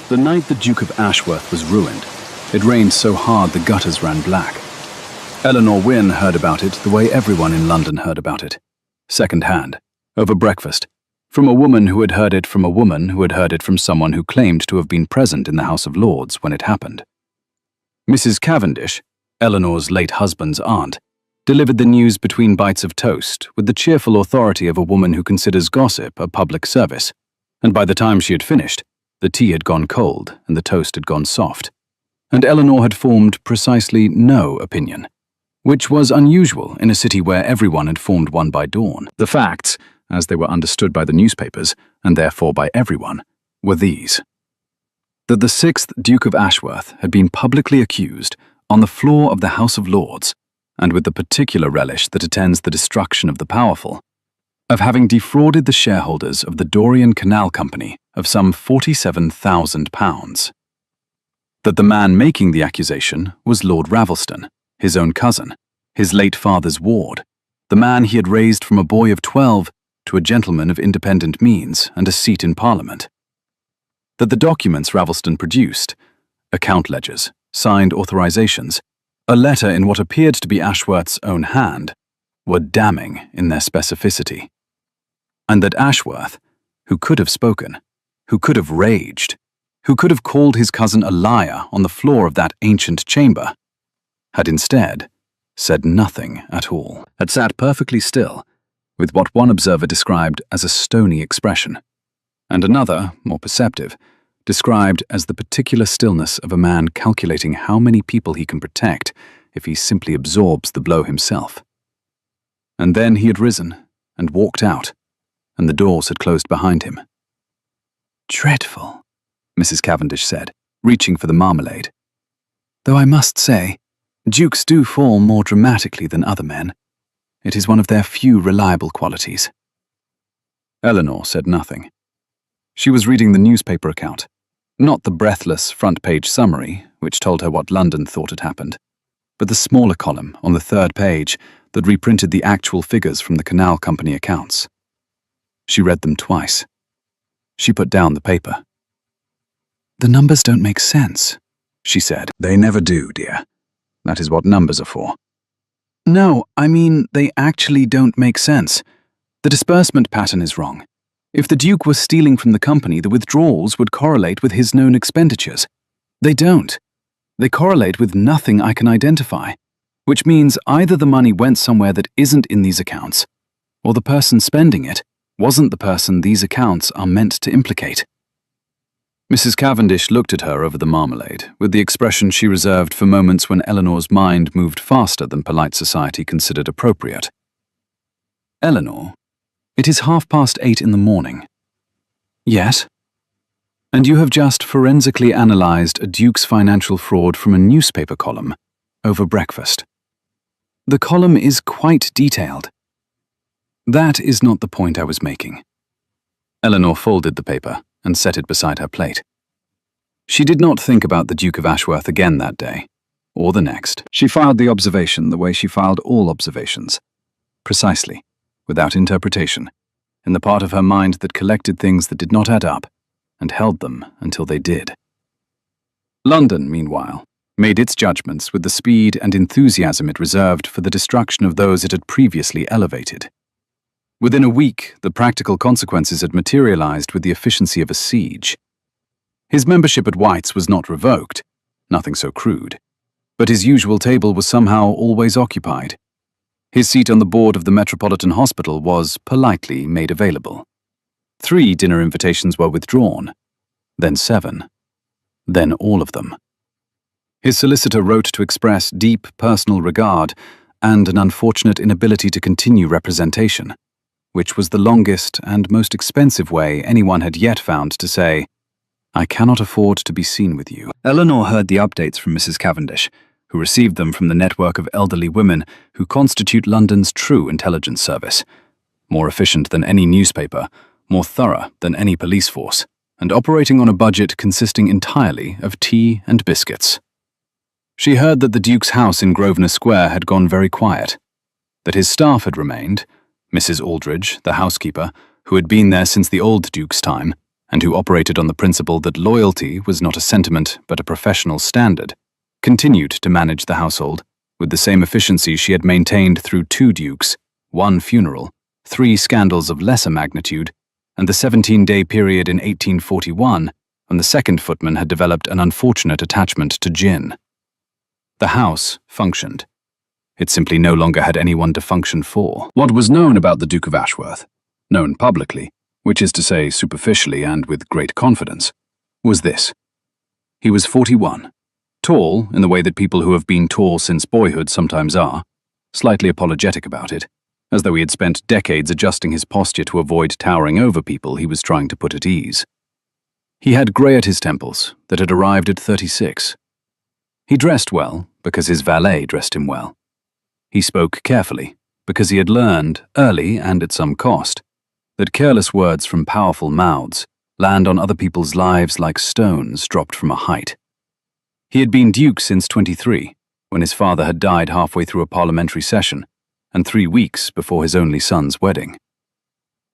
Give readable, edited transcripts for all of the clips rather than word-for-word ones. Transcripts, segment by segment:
The night the Duke of Ashworth was ruined, it rained so hard the gutters ran black. Eleanor Wynne heard about it the way everyone in London heard about it. Second-hand, over breakfast, from a woman who had heard it from a woman who had heard it from someone who claimed to have been present in the House of Lords when it happened. Mrs. Cavendish, Eleanor's late husband's aunt, delivered the news between bites of toast with the cheerful authority of a woman who considers gossip a public service, and by the time she had finished, the tea had gone cold and the toast had gone soft, and Eleanor had formed precisely no opinion, which was unusual in a city where everyone had formed one by dawn. The facts, as they were understood by the newspapers, and therefore by everyone, were these: that the 6th Duke of Ashworth had been publicly accused, on the floor of the House of Lords, and with the particular relish that attends the destruction of the powerful, of having defrauded the shareholders of the Dorian Canal Company of some £47,000. That the man making the accusation was Lord Ravelston, his own cousin, his late father's ward, the man he had raised from a boy of 12 to a gentleman of independent means and a seat in Parliament. That the documents Ravelston produced, account ledgers, signed authorizations, a letter in what appeared to be Ashworth's own hand, were damning in their specificity. And that Ashworth, who could have spoken, who could have raged, who could have called his cousin a liar on the floor of that ancient chamber, had instead said nothing at all, had sat perfectly still, with what one observer described as a stony expression, and another, more perceptive, described as the particular stillness of a man calculating how many people he can protect if he simply absorbs the blow himself. And then he had risen and walked out, and the doors had closed behind him. "Dreadful," Mrs. Cavendish said, reaching for the marmalade. "Though I must say, dukes do fall more dramatically than other men. It is one of their few reliable qualities." Eleanor said nothing. She was reading the newspaper account, not the breathless front-page summary, which told her what London thought had happened, but the smaller column on the 3rd page that reprinted the actual figures from the Canal Company accounts. She read them twice. She put down the paper. "The numbers don't make sense," she said. "They never do, dear. That is what numbers are for." "No, I mean they actually don't make sense. The disbursement pattern is wrong. If the Duke was stealing from the company, the withdrawals would correlate with his known expenditures. They don't. They correlate with nothing I can identify, which means either the money went somewhere that isn't in these accounts, or the person spending it wasn't the person these accounts are meant to implicate." Mrs. Cavendish looked at her over the marmalade with the expression she reserved for moments when Eleanor's mind moved faster than polite society considered appropriate. "Eleanor, it is 8:30 in the morning." "Yes?" "And you have just forensically analyzed a duke's financial fraud from a newspaper column over breakfast. The column is quite detailed." "That is not the point I was making." Eleanor folded the paper and set it beside her plate. She did not think about the Duke of Ashworth again that day, or the next. She filed the observation the way she filed all observations, precisely, without interpretation, in the part of her mind that collected things that did not add up, and held them until they did. London, meanwhile, made its judgments with the speed and enthusiasm it reserved for the destruction of those it had previously elevated. Within a week, the practical consequences had materialized with the efficiency of a siege. His membership at White's was not revoked, nothing so crude, but his usual table was somehow always occupied. His seat on the board of the Metropolitan Hospital was politely made available. 3 dinner invitations were withdrawn, then 7, then all of them. His solicitor wrote to express deep personal regard and an unfortunate inability to continue representation, which was the longest and most expensive way anyone had yet found to say, "I cannot afford to be seen with you." Eleanor heard the updates from Mrs. Cavendish, who received them from the network of elderly women who constitute London's true intelligence service, more efficient than any newspaper, more thorough than any police force, and operating on a budget consisting entirely of tea and biscuits. She heard that the Duke's house in Grosvenor Square had gone very quiet, that his staff had remained, Mrs. Aldridge, the housekeeper, who had been there since the old Duke's time, and who operated on the principle that loyalty was not a sentiment but a professional standard, continued to manage the household with the same efficiency she had maintained through 2 dukes, 1 funeral, 3 scandals of lesser magnitude, and the 17-day period in 1841 when the second footman had developed an unfortunate attachment to gin. The house functioned. It simply no longer had anyone to function for. What was known about the Duke of Ashworth, known publicly, which is to say superficially and with great confidence, was this. He was 41, tall in the way that people who have been tall since boyhood sometimes are, slightly apologetic about it, as though he had spent decades adjusting his posture to avoid towering over people he was trying to put at ease. He had grey at his temples that had arrived at 36. He dressed well because his valet dressed him well. He spoke carefully because he had learned, early and at some cost, that careless words from powerful mouths land on other people's lives like stones dropped from a height. He had been duke since 23, when his father had died halfway through a parliamentary session, and 3 weeks before his only son's wedding.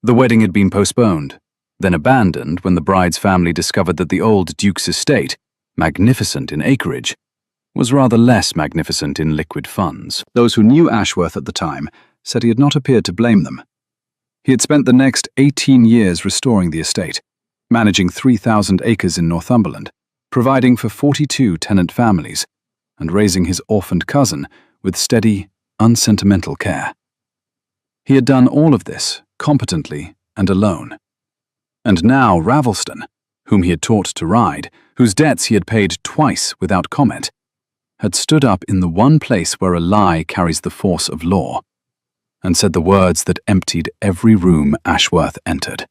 The wedding had been postponed, then abandoned when the bride's family discovered that the old duke's estate, magnificent in acreage, was rather less magnificent in liquid funds. Those who knew Ashworth at the time said he had not appeared to blame them. He had spent the next 18 years restoring the estate, managing 3,000 acres in Northumberland, providing for 42 tenant families, and raising his orphaned cousin with steady, unsentimental care. He had done all of this competently and alone. And now Ravelston, whom he had taught to ride, whose debts he had paid twice without comment, had stood up in the one place where a lie carries the force of law, and said the words that emptied every room Ashworth entered.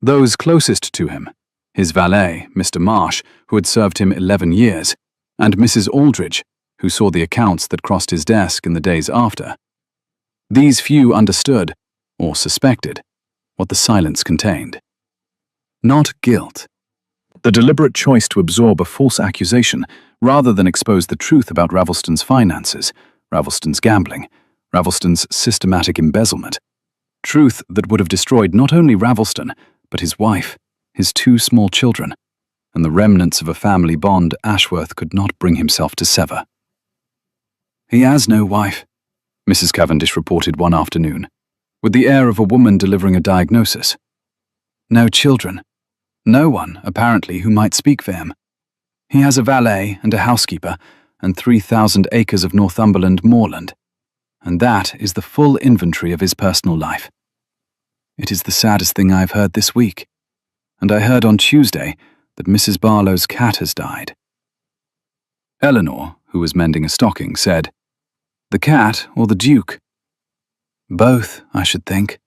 Those closest to him, his valet, Mr. Marsh, who had served him 11 years, and Mrs. Aldridge, who saw the accounts that crossed his desk in the days after, these few understood, or suspected, what the silence contained. Not guilt. The deliberate choice to absorb a false accusation rather than expose the truth about Ravelston's finances, Ravelston's gambling, Ravelston's systematic embezzlement. Truth that would have destroyed not only Ravelston, but his wife, his 2 small children, and the remnants of a family bond Ashworth could not bring himself to sever. "He has no wife," Mrs. Cavendish reported one afternoon, with the air of a woman delivering a diagnosis. "No children. No one, apparently, who might speak for him. He has a valet and a housekeeper and 3,000 acres of Northumberland moorland, and that is the full inventory of his personal life. It is the saddest thing I have heard this week, and I heard on Tuesday that Mrs. Barlow's cat has died." Eleanor, who was mending a stocking, said, "The cat or the Duke?" "Both, I should think."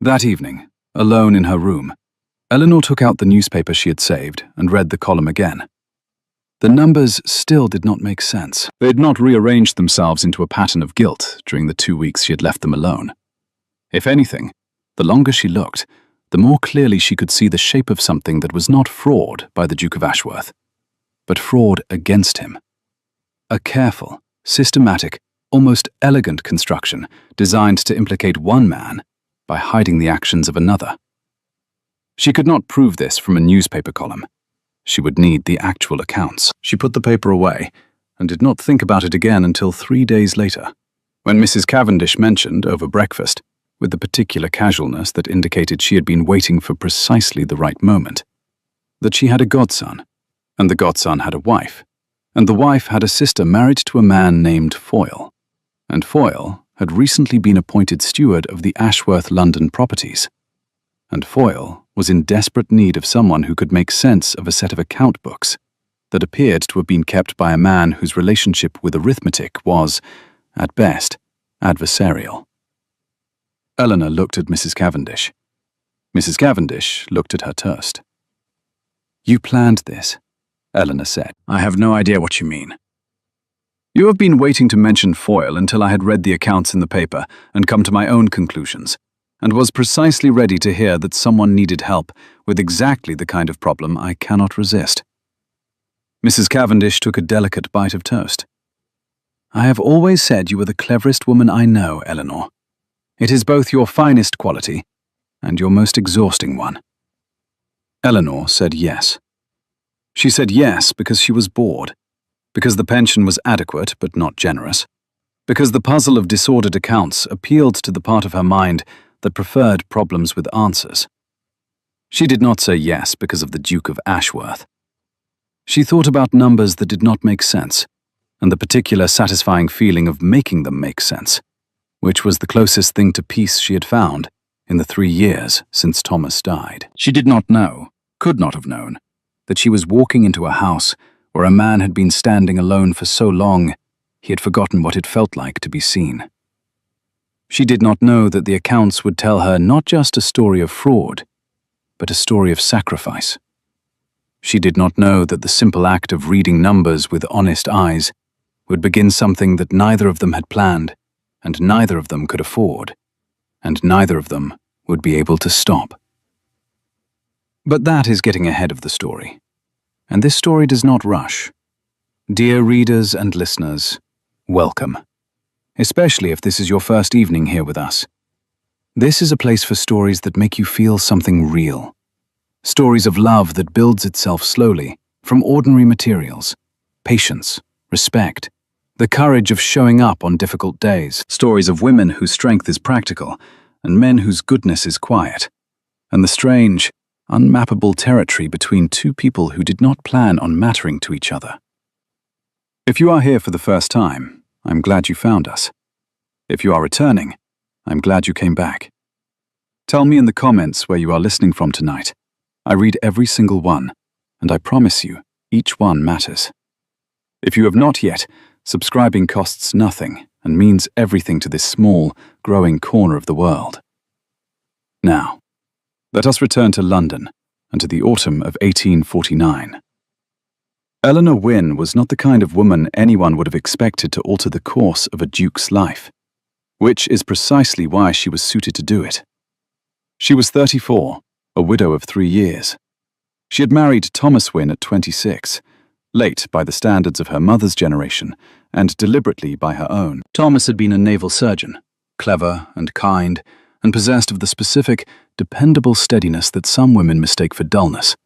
That evening, alone in her room, Eleanor took out the newspaper she had saved and read the column again. The numbers still did not make sense. They had not rearranged themselves into a pattern of guilt during the 2 weeks she had left them alone. If anything, the longer she looked, the more clearly she could see the shape of something that was not fraud by the Duke of Ashworth, but fraud against him. A careful, systematic, almost elegant construction designed to implicate one man by hiding the actions of another. She could not prove this from a newspaper column. She would need the actual accounts. She put the paper away and did not think about it again until 3 days later, when Mrs. Cavendish mentioned, over breakfast, with the particular casualness that indicated she had been waiting for precisely the right moment, that she had a godson, and the godson had a wife, and the wife had a sister married to a man named Foyle, and Foyle had recently been appointed steward of the Ashworth London properties, and Foyle was in desperate need of someone who could make sense of a set of account books that appeared to have been kept by a man whose relationship with arithmetic was, at best, adversarial. Eleanor looked at Mrs. Cavendish. Mrs. Cavendish looked at her toast. "You planned this," Eleanor said. "I have no idea what you mean." "You have been waiting to mention Foyle until I had read the accounts in the paper and come to my own conclusions, and was precisely ready to hear that someone needed help with exactly the kind of problem I cannot resist." Mrs. Cavendish took a delicate bite of toast. "I have always said you were the cleverest woman I know, Eleanor. It is both your finest quality and your most exhausting one." Eleanor said yes. She said yes because she was bored, because the pension was adequate but not generous, because the puzzle of disordered accounts appealed to the part of her mind that preferred problems with answers. She did not say yes because of the Duke of Ashworth. She thought about numbers that did not make sense, and the particular satisfying feeling of making them make sense, which was the closest thing to peace she had found in the 3 years since Thomas died. She did not know, could not have known, that she was walking into a house where a man had been standing alone for so long he had forgotten what it felt like to be seen. She did not know that the accounts would tell her not just a story of fraud, but a story of sacrifice. She did not know that the simple act of reading numbers with honest eyes would begin something that neither of them had planned, and neither of them could afford, and neither of them would be able to stop. But that is getting ahead of the story, and this story does not rush. Dear readers and listeners, welcome, especially if this is your first evening here with us. This is a place for stories that make you feel something real. Stories of love that builds itself slowly from ordinary materials, patience, respect, the courage of showing up on difficult days. Stories of women whose strength is practical and men whose goodness is quiet, and the strange, unmappable territory between two people who did not plan on mattering to each other. If you are here for the first time, I'm glad you found us. If you are returning, I'm glad you came back. Tell me in the comments where you are listening from tonight. I read every single one, and I promise you, each one matters. If you have not yet, subscribing costs nothing and means everything to this small, growing corner of the world. Now, let us return to London and to the autumn of 1849. Eleanor Wynne was not the kind of woman anyone would have expected to alter the course of a duke's life, which is precisely why she was suited to do it. She was 34, a widow of 3 years. She had married Thomas Wynne at 26, late by the standards of her mother's generation and deliberately by her own. Thomas had been a naval surgeon, clever and kind, and possessed of the specific, dependable steadiness that some women mistake for dullness,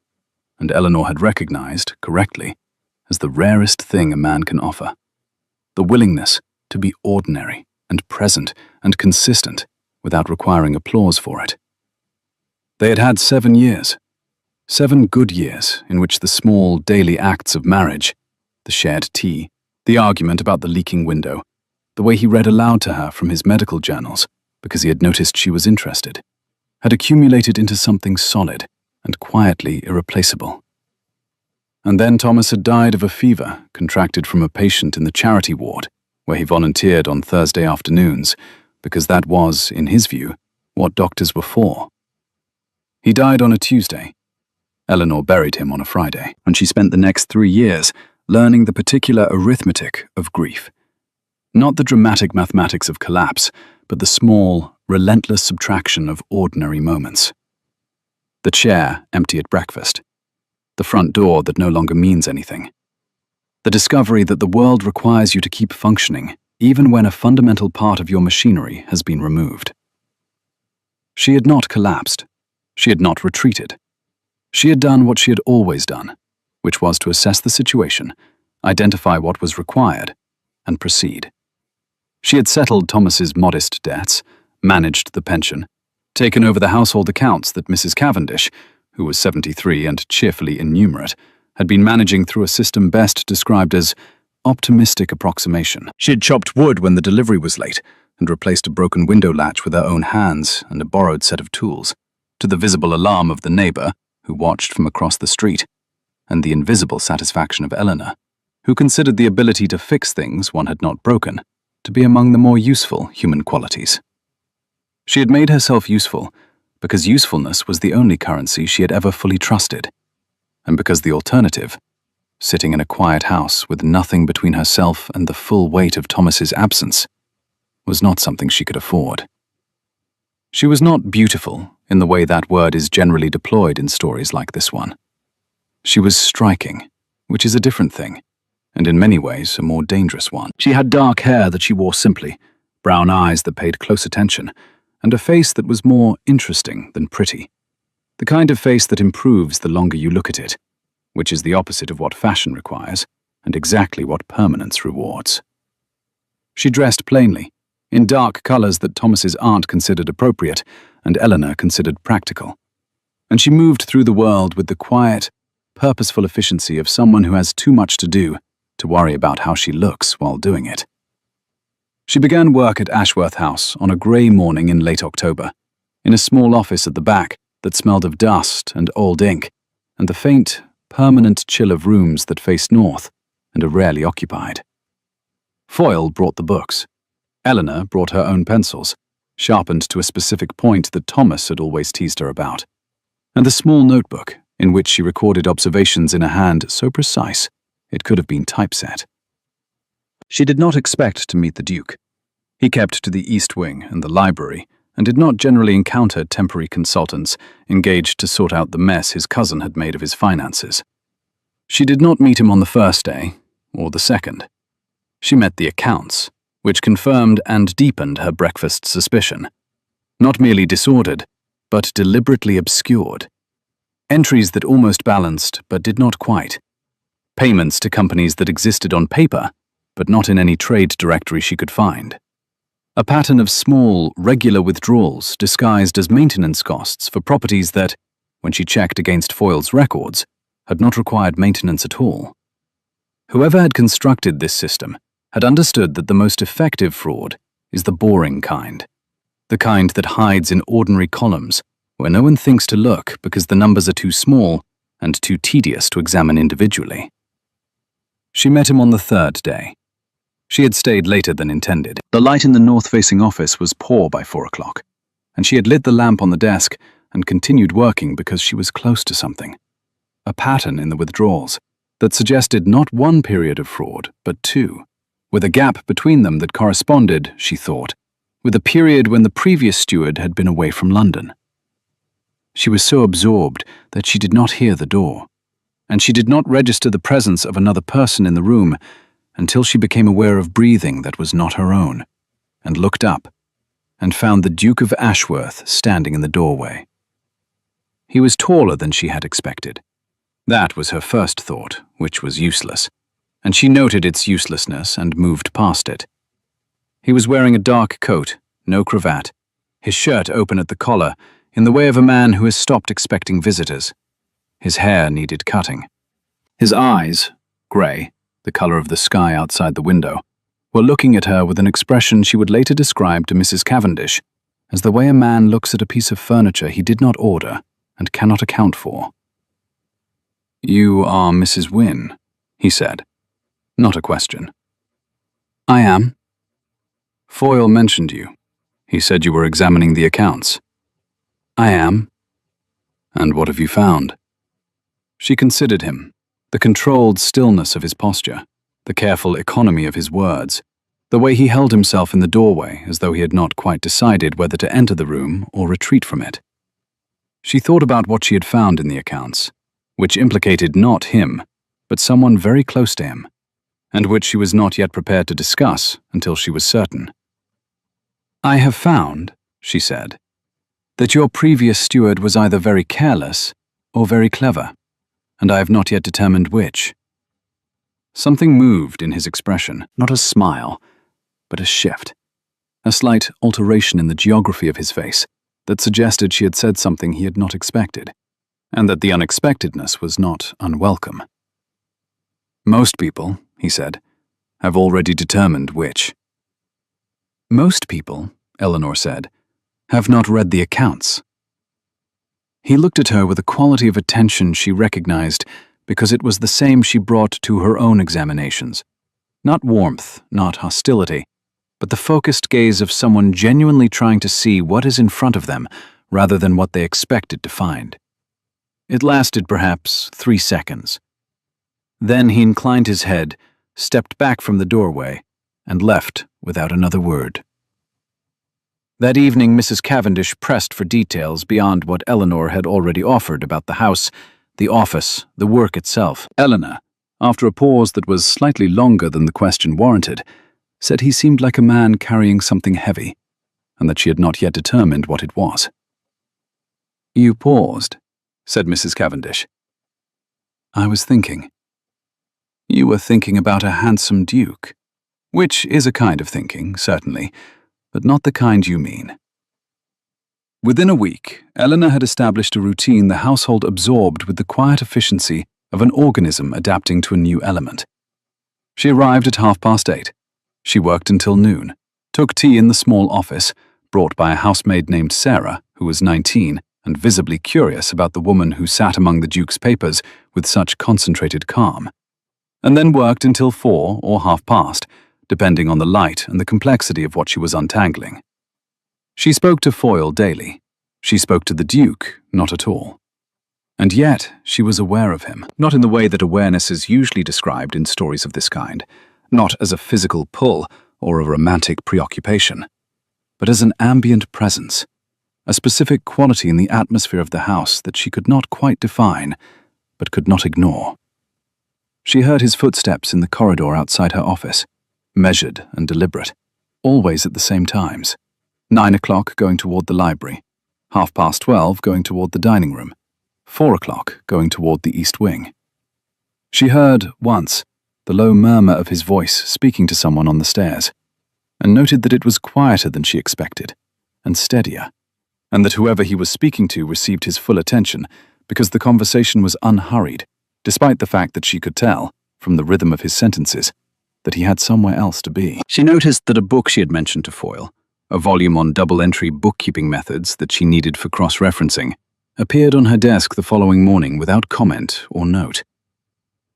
and Eleanor had recognized, correctly, as the rarest thing a man can offer: the willingness to be ordinary and present and consistent without requiring applause for it. They had had 7 years, 7 good years in which the small daily acts of marriage, the shared tea, the argument about the leaking window, the way he read aloud to her from his medical journals because he had noticed she was interested, had accumulated into something solid and quietly irreplaceable. And then Thomas had died of a fever contracted from a patient in the charity ward, where he volunteered on Thursday afternoons, because that was, in his view, what doctors were for. He died on a Tuesday. Eleanor buried him on a Friday, and she spent the next 3 years learning the particular arithmetic of grief. Not the dramatic mathematics of collapse, but the small, relentless subtraction of ordinary moments. The chair empty at breakfast. The front door that no longer means anything. The discovery that the world requires you to keep functioning, even when a fundamental part of your machinery has been removed. She had not collapsed. She had not retreated. She had done what she had always done, which was to assess the situation, identify what was required, and proceed. She had settled Thomas's modest debts, managed the pension, taken over the household accounts that Mrs. Cavendish, who was 73 and cheerfully innumerate, had been managing through a system best described as optimistic approximation. She had chopped wood when the delivery was late and replaced a broken window latch with her own hands and a borrowed set of tools, to the visible alarm of the neighbor, who watched from across the street, and the invisible satisfaction of Eleanor, who considered the ability to fix things one had not broken to be among the more useful human qualities. She had made herself useful because usefulness was the only currency she had ever fully trusted, and because the alternative, sitting in a quiet house with nothing between herself and the full weight of Thomas's absence, was not something she could afford. She was not beautiful in the way that word is generally deployed in stories like this one. She was striking, which is a different thing, and in many ways a more dangerous one. She had dark hair that she wore simply, brown eyes that paid close attention, and a face that was more interesting than pretty. The kind of face that improves the longer you look at it, which is the opposite of what fashion requires, and exactly what permanence rewards. She dressed plainly, in dark colors that Thomas's aunt considered appropriate and Eleanor considered practical. And she moved through the world with the quiet, purposeful efficiency of someone who has too much to do to worry about how she looks while doing it. She began work at Ashworth House on a grey morning in late October, in a small office at the back that smelled of dust and old ink, and the faint, permanent chill of rooms that faced north and are rarely occupied. Foyle brought the books. Eleanor brought her own pencils, sharpened to a specific point that Thomas had always teased her about, and the small notebook in which she recorded observations in a hand so precise it could have been typeset. She did not expect to meet the Duke. He kept to the East Wing and the library, and did not generally encounter temporary consultants engaged to sort out the mess his cousin had made of his finances. She did not meet him on the first day, or the second. She met the accounts, which confirmed and deepened her breakfast suspicion. Not merely disordered, but deliberately obscured. Entries that almost balanced, but did not quite. Payments to companies that existed on paper, but not in any trade directory she could find. A pattern of small, regular withdrawals disguised as maintenance costs for properties that, when she checked against Foyle's records, had not required maintenance at all. Whoever had constructed this system had understood that the most effective fraud is the boring kind. The kind that hides in ordinary columns, where no one thinks to look because the numbers are too small and too tedious to examine individually. She met him on the third day. She had stayed later than intended. The light in the north-facing office was poor by 4 o'clock, and she had lit the lamp on the desk and continued working because she was close to something. A pattern in the withdrawals that suggested not one period of fraud, but 2, with a gap between them that corresponded, she thought, with a period when the previous steward had been away from London. She was so absorbed that she did not hear the door, and she did not register the presence of another person in the room until she became aware of breathing that was not her own, and looked up, and found the Duke of Ashworth standing in the doorway. He was taller than she had expected. That was her first thought, which was useless, and she noted its uselessness and moved past it. He was wearing a dark coat, no cravat, his shirt open at the collar, in the way of a man who has stopped expecting visitors. His hair needed cutting. His eyes, grey, the color of the sky outside the window, were looking at her with an expression she would later describe to Mrs. Cavendish as the way a man looks at a piece of furniture he did not order and cannot account for. "You are Mrs. Wynne," he said. Not a question. "I am." "Foyle mentioned you. He said you were examining the accounts." "I am." "And what have you found?" She considered him, the controlled stillness of his posture, the careful economy of his words, the way he held himself in the doorway as though he had not quite decided whether to enter the room or retreat from it. She thought about what she had found in the accounts, which implicated not him, but someone very close to him, and which she was not yet prepared to discuss until she was certain. "I have found," she said, "that your previous steward was either very careless or very clever, and I have not yet determined which." Something moved in his expression, not a smile, but a shift, a slight alteration in the geography of his face that suggested she had said something he had not expected, and that the unexpectedness was not unwelcome. "Most people," he said, "have already determined which." "Most people," Eleanor said, "have not read the accounts." He looked at her with a quality of attention she recognized because it was the same she brought to her own examinations. Not warmth, not hostility, but the focused gaze of someone genuinely trying to see what is in front of them rather than what they expected to find. It lasted perhaps 3 seconds. Then he inclined his head, stepped back from the doorway, and left without another word. That evening, Mrs. Cavendish pressed for details beyond what Eleanor had already offered about the house, the office, the work itself. Eleanor, after a pause that was slightly longer than the question warranted, said he seemed like a man carrying something heavy, and that she had not yet determined what it was. "You paused," said Mrs. Cavendish. "I was thinking." "You were thinking about a handsome duke, which is a kind of thinking, certainly, but not the kind you mean." Within a week, Eleanor had established a routine the household absorbed with the quiet efficiency of an organism adapting to a new element. She arrived at 8:30. She worked until noon, took tea in the small office, brought by a housemaid named Sarah, who was 19, and visibly curious about the woman who sat among the Duke's papers with such concentrated calm, and then worked until 4 or 8:30, depending on the light and the complexity of what she was untangling. She spoke to Foyle daily. She spoke to the Duke not at all. And yet she was aware of him, not in the way that awareness is usually described in stories of this kind, not as a physical pull or a romantic preoccupation, but as an ambient presence, a specific quality in the atmosphere of the house that she could not quite define, but could not ignore. She heard his footsteps in the corridor outside her office, measured and deliberate, always at the same times. 9 o'clock going toward the library, 12:30 going toward the dining room, 4 o'clock going toward the east wing. She heard, once, the low murmur of his voice speaking to someone on the stairs, and noted that it was quieter than she expected, and steadier, and that whoever he was speaking to received his full attention because the conversation was unhurried, despite the fact that she could tell, from the rhythm of his sentences, that he had somewhere else to be. She noticed that a book she had mentioned to Foyle, a volume on double-entry bookkeeping methods that she needed for cross-referencing, appeared on her desk the following morning without comment or note.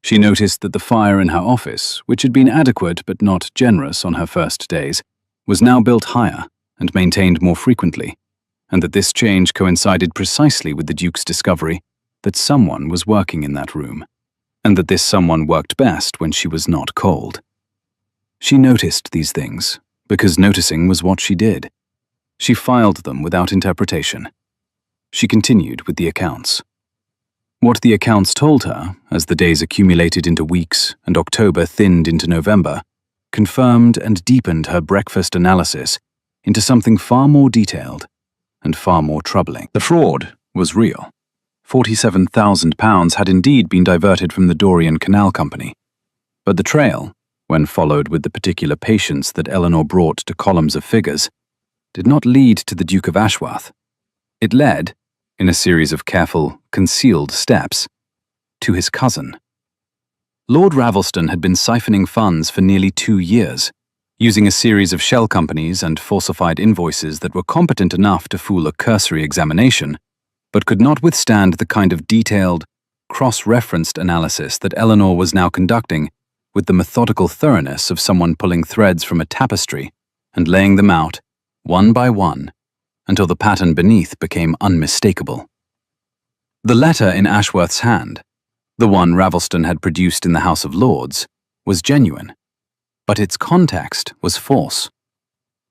She noticed that the fire in her office, which had been adequate but not generous on her first days, was now built higher and maintained more frequently, and that this change coincided precisely with the Duke's discovery that someone was working in that room, and that this someone worked best when she was not cold. She noticed these things, because noticing was what she did. She filed them without interpretation. She continued with the accounts. What the accounts told her, as the days accumulated into weeks and October thinned into November, confirmed and deepened her breakfast analysis into something far more detailed and far more troubling. The fraud was real. £47,000 had indeed been diverted from the Dorian Canal Company, but the trail, when followed with the particular patience that Eleanor brought to columns of figures, did not lead to the Duke of Ashworth. It led, in a series of careful, concealed steps, to his cousin. Lord Ravelston had been siphoning funds for nearly 2 years, using a series of shell companies and falsified invoices that were competent enough to fool a cursory examination, but could not withstand the kind of detailed, cross-referenced analysis that Eleanor was now conducting with the methodical thoroughness of someone pulling threads from a tapestry and laying them out, one by one, until the pattern beneath became unmistakable. The letter in Ashworth's hand, the one Ravelston had produced in the House of Lords, was genuine, but its context was false.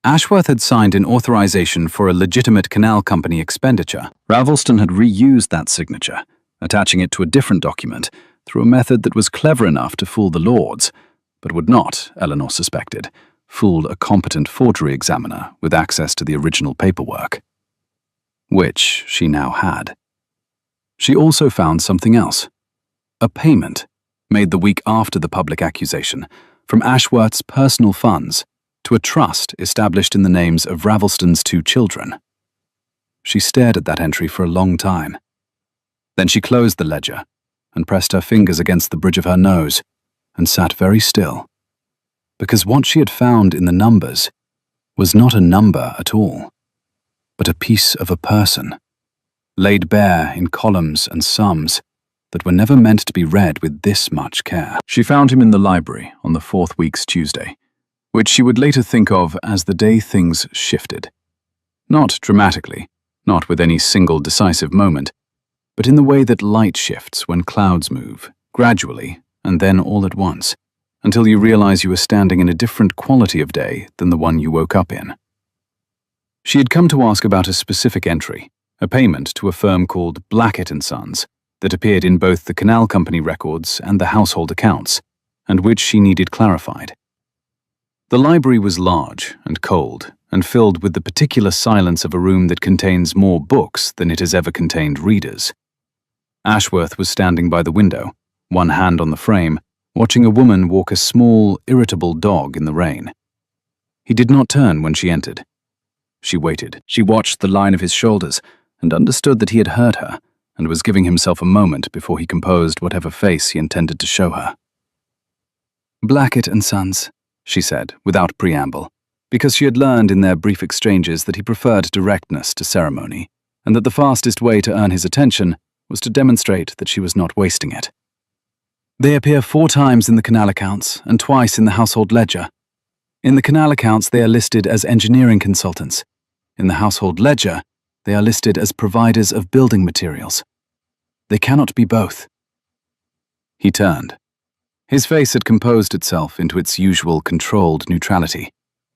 Ashworth had signed an authorization for a legitimate canal company expenditure. Ravelston had reused that signature, attaching it to a different document through a method that was clever enough to fool the Lords, but would not, Eleanor suspected, fool a competent forgery examiner with access to the original paperwork, which she now had. She also found something else, a payment, made the week after the public accusation, from Ashworth's personal funds to a trust established in the names of Ravelston's 2 children. She stared at that entry for a long time. Then she closed the ledger and pressed her fingers against the bridge of her nose and sat very still, because what she had found in the numbers was not a number at all, but a piece of a person, laid bare in columns and sums that were never meant to be read with this much care. She found him in the library on the 4th week's Tuesday, which she would later think of as the day things shifted. Not dramatically, not with any single decisive moment, but in the way that light shifts when clouds move, gradually and then all at once, until you realize you are standing in a different quality of day than the one you woke up in. She had come to ask about a specific entry, a payment to a firm called Blackett & Sons, that appeared in both the Canal Company records and the household accounts, and which she needed clarified. The library was large and cold, and filled with the particular silence of a room that contains more books than it has ever contained readers. Ashworth was standing by the window, one hand on the frame, watching a woman walk a small, irritable dog in the rain. He did not turn when she entered. She waited. She watched the line of his shoulders and understood that he had heard her and was giving himself a moment before he composed whatever face he intended to show her. "Blackett and Sons," she said, without preamble, because she had learned in their brief exchanges that he preferred directness to ceremony, and that the fastest way to earn his attention was to demonstrate that she was not wasting it. "They appear 4 times in the canal accounts and twice in the household ledger. In the canal accounts they are listed as engineering consultants. In the household ledger, they are listed as providers of building materials. They cannot be both." He turned. His face had composed itself into its usual controlled neutrality,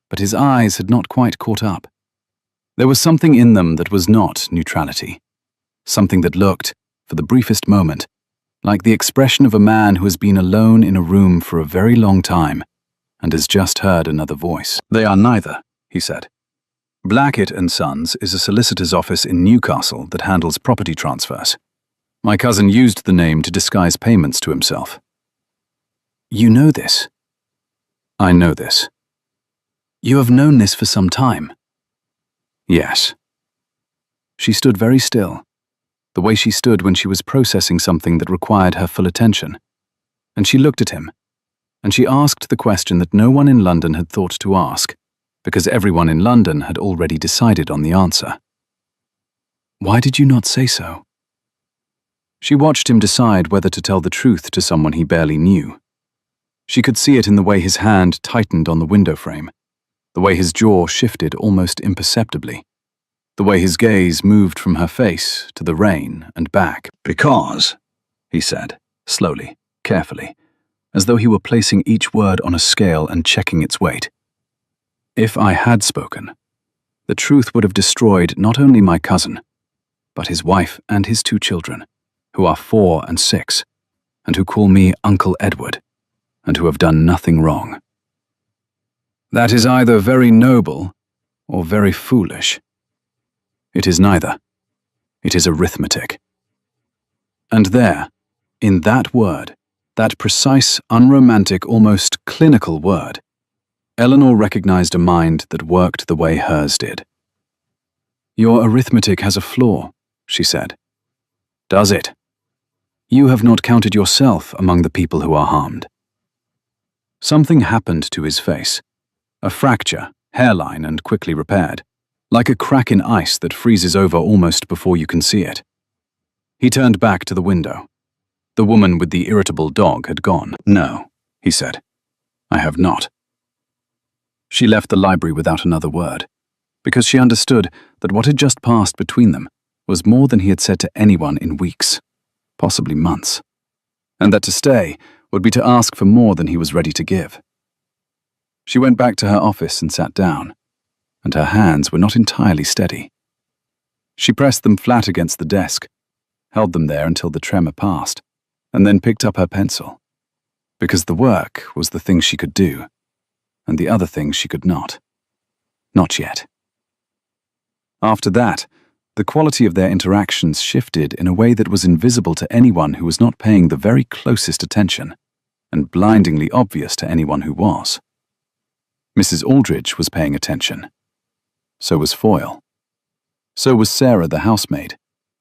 but his eyes had not quite caught up. There was something in them that was not neutrality, something that looked, for the briefest moment, like the expression of a man who has been alone in a room for a very long time and has just heard another voice. "They are neither," he said. "Blackett and Sons is a solicitor's office in Newcastle that handles property transfers. My cousin used the name to disguise payments to himself." "You know this?" "I know this." "You have known this for some time?" "Yes." She stood very still, the way she stood when she was processing something that required her full attention, and she looked at him, and she asked the question that no one in London had thought to ask, because everyone in London had already decided on the answer. "Why did you not say so?" She watched him decide whether to tell the truth to someone he barely knew. She could see it in the way his hand tightened on the window frame, the way his jaw shifted almost imperceptibly, the way his gaze moved from her face to the rain and back. "Because," he said, slowly, carefully, as though he were placing each word on a scale and checking its weight. "If I had spoken, the truth would have destroyed not only my cousin, but his wife and his 2 children, who are 4 and 6, and who call me Uncle Edward, and who have done nothing wrong. That is either very noble or very foolish. It is neither. It is arithmetic." And there, in that word, that precise, unromantic, almost clinical word, Eleanor recognized a mind that worked the way hers did. "Your arithmetic has a flaw," she said. "Does it? You have not counted yourself among the people who are harmed." Something happened to his face. A fracture, hairline and quickly repaired, like a crack in ice that freezes over almost before you can see it. He turned back to the window. The woman with the irritable dog had gone. "No," he said. "I have not." She left the library without another word, because she understood that what had just passed between them was more than he had said to anyone in weeks, possibly months, and that to stay would be to ask for more than he was ready to give. She went back to her office and sat down, and her hands were not entirely steady. She pressed them flat against the desk, held them there until the tremor passed, and then picked up her pencil, because the work was the thing she could do, and the other thing she could not. Not yet. After that, the quality of their interactions shifted in a way that was invisible to anyone who was not paying the very closest attention, and blindingly obvious to anyone who was. Mrs. Aldridge was paying attention. So was Foyle. So was Sarah, the housemaid,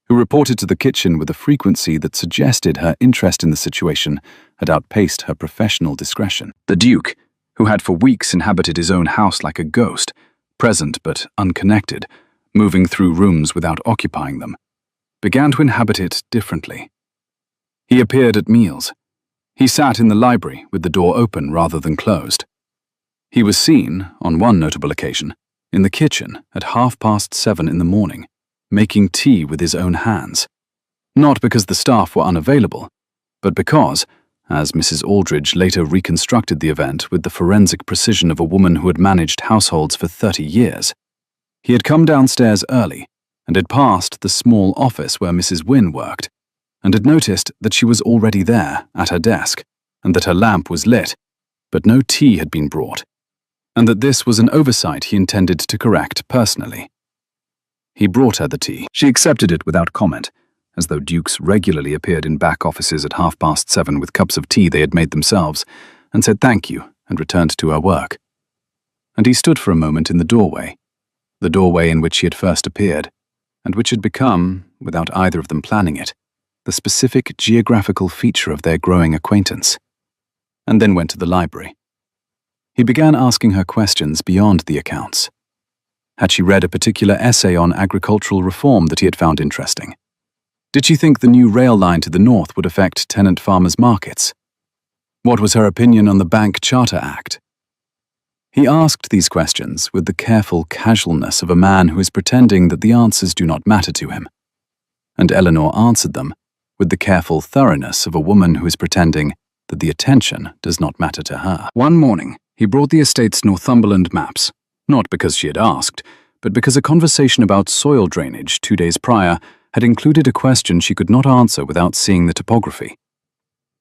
who reported to the kitchen with a frequency that suggested her interest in the situation had outpaced her professional discretion. The Duke, who had for weeks inhabited his own house like a ghost, present but unconnected, moving through rooms without occupying them, began to inhabit it differently. He appeared at meals. He sat in the library with the door open rather than closed. He was seen, on one notable occasion, in the kitchen at 7:30 in the morning, making tea with his own hands. Not because the staff were unavailable, but because, as Mrs. Aldridge later reconstructed the event with the forensic precision of a woman who had managed households for 30 years, he had come downstairs early and had passed the small office where Mrs. Wynne worked, and had noticed that she was already there at her desk, and that her lamp was lit, but no tea had been brought, and that this was an oversight he intended to correct personally. He brought her the tea. She accepted it without comment, as though dukes regularly appeared in back offices at 7:30 with cups of tea they had made themselves, and said thank you and returned to her work. And he stood for a moment in the doorway in which he had first appeared, and which had become, without either of them planning it, the specific geographical feature of their growing acquaintance, and then went to the library. He began asking her questions beyond the accounts. Had she read a particular essay on agricultural reform that he had found interesting? Did she think the new rail line to the north would affect tenant farmers' markets? What was her opinion on the Bank Charter Act? He asked these questions with the careful casualness of a man who is pretending that the answers do not matter to him. And Eleanor answered them with the careful thoroughness of a woman who is pretending that the attention does not matter to her. One morning, he brought the estate's Northumberland maps, not because she had asked, but because a conversation about soil drainage 2 days prior had included a question she could not answer without seeing the topography.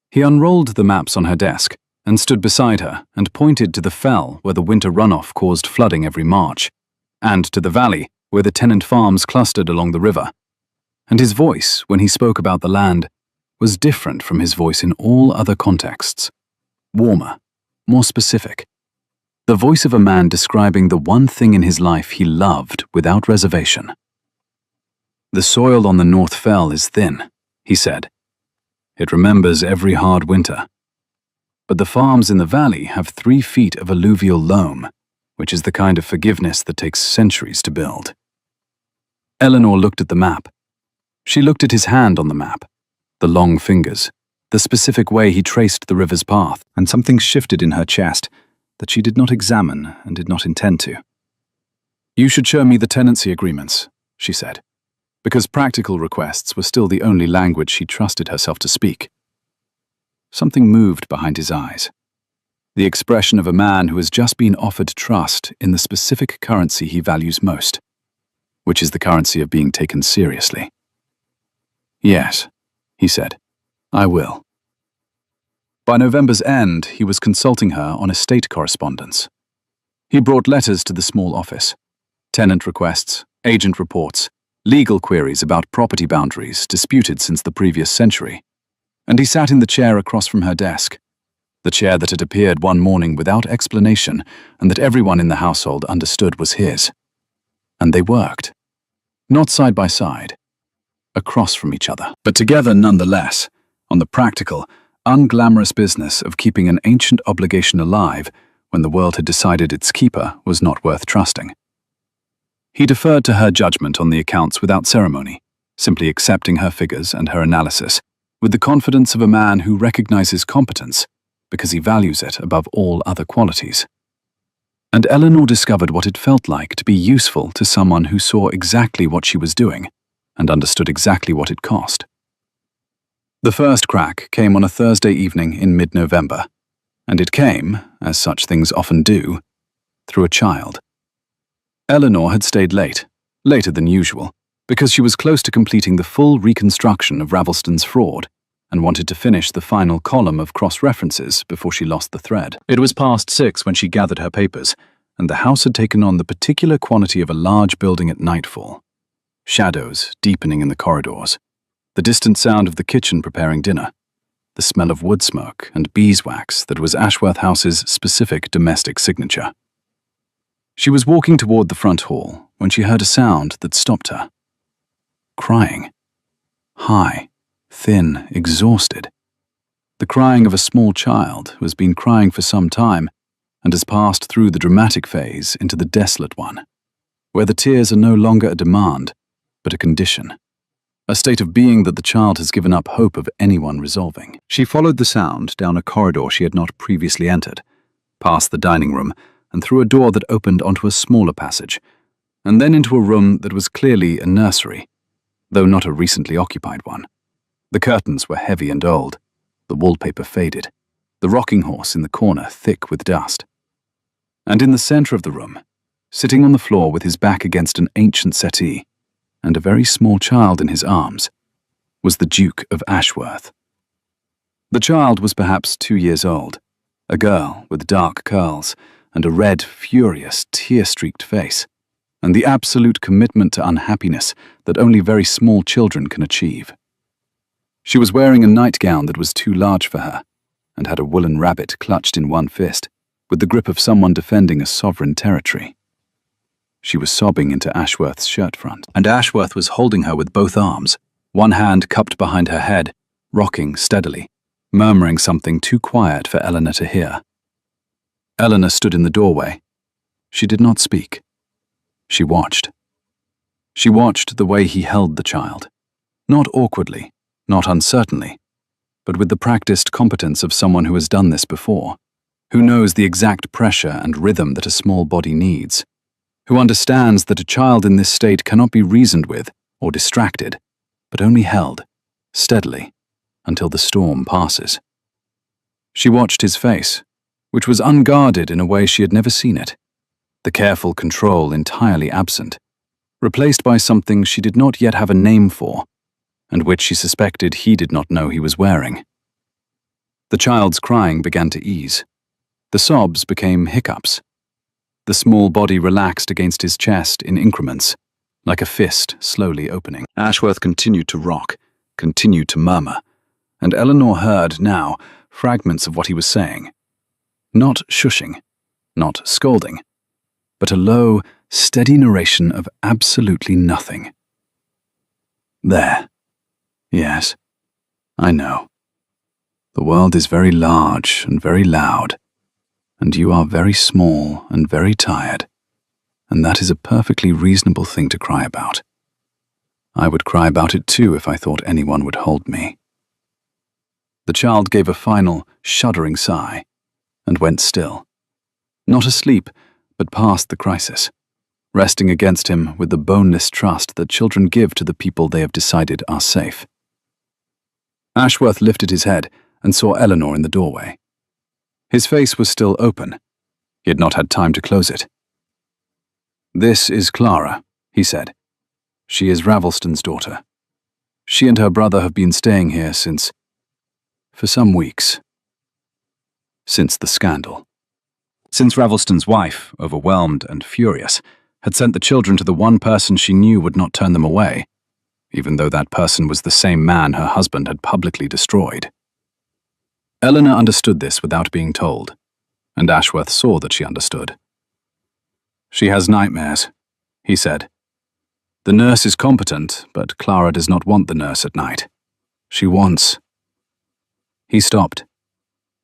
He unrolled the maps on her desk and stood beside her and pointed to the fell where the winter runoff caused flooding every March, and to the valley where the tenant farms clustered along the river. And his voice, when he spoke about the land, was different from his voice in all other contexts. Warmer, more specific. The voice of a man describing the one thing in his life he loved without reservation. The soil on the North Fell is thin, he said. It remembers every hard winter. But the farms in the valley have 3 feet of alluvial loam, which is the kind of forgiveness that takes centuries to build. Eleanor looked at the map. She looked at his hand on the map, the long fingers, the specific way he traced the river's path, and something shifted in her chest that she did not examine and did not intend to. You should show me the tenancy agreements, she said, because practical requests were still the only language she trusted herself to speak. Something moved behind his eyes. The expression of a man who has just been offered trust in the specific currency he values most, which is the currency of being taken seriously. Yes, he said, I will. By November's end, he was consulting her on estate correspondence. He brought letters to the small office, tenant requests, agent reports, legal queries about property boundaries disputed since the previous century, and he sat in the chair across from her desk, the chair that had appeared one morning without explanation and that everyone in the household understood was his. And they worked, not side by side, across from each other, but together nonetheless, on the practical, unglamorous business of keeping an ancient obligation alive when the world had decided its keeper was not worth trusting. He deferred to her judgment on the accounts without ceremony, simply accepting her figures and her analysis, with the confidence of a man who recognizes competence because he values it above all other qualities. And Eleanor discovered what it felt like to be useful to someone who saw exactly what she was doing and understood exactly what it cost. The first crack came on a Thursday evening in mid-November, and it came, as such things often do, through a child. Eleanor had stayed late, later than usual, because she was close to completing the full reconstruction of Ravelston's fraud and wanted to finish the final column of cross-references before she lost the thread. It was past 6 when she gathered her papers, and the house had taken on the particular quality of a large building at nightfall. Shadows deepening in the corridors, the distant sound of the kitchen preparing dinner, the smell of wood smoke and beeswax that was Ashworth House's specific domestic signature. She was walking toward the front hall when she heard a sound that stopped her. Crying. High, thin, exhausted. The crying of a small child who has been crying for some time and has passed through the dramatic phase into the desolate one, where the tears are no longer a demand, but a condition. A state of being that the child has given up hope of anyone resolving. She followed the sound down a corridor she had not previously entered, past the dining room, and through a door that opened onto a smaller passage, and then into a room that was clearly a nursery, though not a recently occupied one. The curtains were heavy and old, the wallpaper faded, the rocking horse in the corner thick with dust. And in the center of the room, sitting on the floor with his back against an ancient settee, and a very small child in his arms, was the Duke of Ashworth. The child was perhaps 2 years old, a girl with dark curls and a red, furious, tear-streaked face, and the absolute commitment to unhappiness that only very small children can achieve. She was wearing a nightgown that was too large for her, and had a woolen rabbit clutched in one fist, with the grip of someone defending a sovereign territory. She was sobbing into Ashworth's shirt front, and Ashworth was holding her with both arms, one hand cupped behind her head, rocking steadily, murmuring something too quiet for Eleanor to hear. Eleanor stood in the doorway. She did not speak. She watched. She watched the way he held the child, not awkwardly, not uncertainly, but with the practiced competence of someone who has done this before, who knows the exact pressure and rhythm that a small body needs, who understands that a child in this state cannot be reasoned with or distracted, but only held, steadily, until the storm passes. She watched his face, which was unguarded in a way she had never seen it, the careful control entirely absent, replaced by something she did not yet have a name for, and which she suspected he did not know he was wearing. The child's crying began to ease. The sobs became hiccups. The small body relaxed against his chest in increments, like a fist slowly opening. Ashworth continued to rock, continued to murmur, and Eleanor heard now fragments of what he was saying. Not shushing, not scolding, but a low, steady narration of absolutely nothing. There. Yes, I know. The world is very large and very loud, and you are very small and very tired, and that is a perfectly reasonable thing to cry about. I would cry about it too if I thought anyone would hold me. The child gave a final, shuddering sigh, and went still. Not asleep, but past the crisis, resting against him with the boneless trust that children give to the people they have decided are safe. Ashworth lifted his head and saw Eleanor in the doorway. His face was still open. He had not had time to close it. "This is Clara," he said. "She is Ravelston's daughter. She and her brother have been staying here for some weeks. Since the scandal. Since Ravelston's wife, overwhelmed and furious, had sent the children to the one person she knew would not turn them away, even though that person was the same man her husband had publicly destroyed. Eleanor understood this without being told, and Ashworth saw that she understood. "She has nightmares," he said. "The nurse is competent, but Clara does not want the nurse at night. She wants—" He stopped.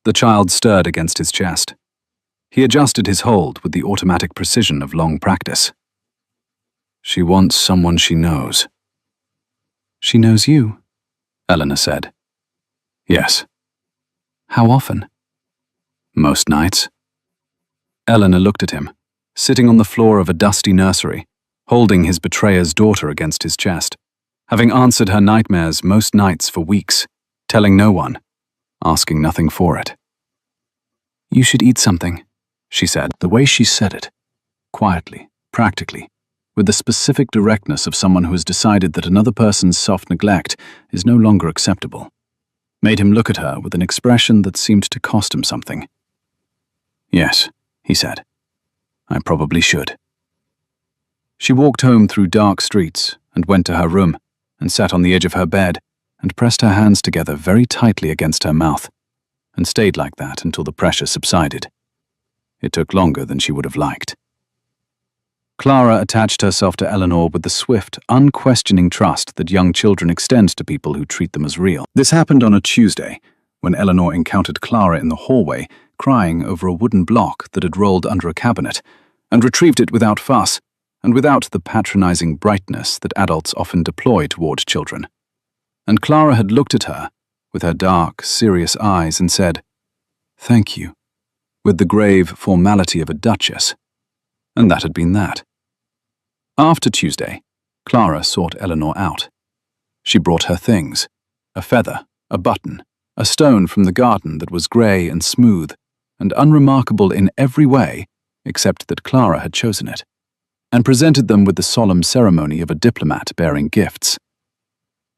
The child stirred against his chest. He adjusted his hold with the automatic precision of long practice. "She wants someone she knows." "She knows you," Eleanor said. "Yes." "How often?" "Most nights." Eleanor looked at him, sitting on the floor of a dusty nursery, holding his betrayer's daughter against his chest, having answered her nightmares most nights for weeks, telling no one, asking nothing for it. "You should eat something," she said. The way she said it, quietly, practically, with the specific directness of someone who has decided that another person's soft neglect is no longer acceptable, made him look at her with an expression that seemed to cost him something. "Yes," he said. "I probably should." She walked home through dark streets and went to her room and sat on the edge of her bed and pressed her hands together very tightly against her mouth, and stayed like that until the pressure subsided. It took longer than she would have liked. Clara attached herself to Eleanor with the swift, unquestioning trust that young children extend to people who treat them as real. This happened on a Tuesday, when Eleanor encountered Clara in the hallway, crying over a wooden block that had rolled under a cabinet, and retrieved it without fuss, and without the patronizing brightness that adults often deploy toward children. And Clara had looked at her, with her dark, serious eyes, and said, "Thank you," with the grave formality of a duchess. And that had been that. After Tuesday, Clara sought Eleanor out. She brought her things, a feather, a button, a stone from the garden that was grey and smooth, and unremarkable in every way except that Clara had chosen it, and presented them with the solemn ceremony of a diplomat bearing gifts.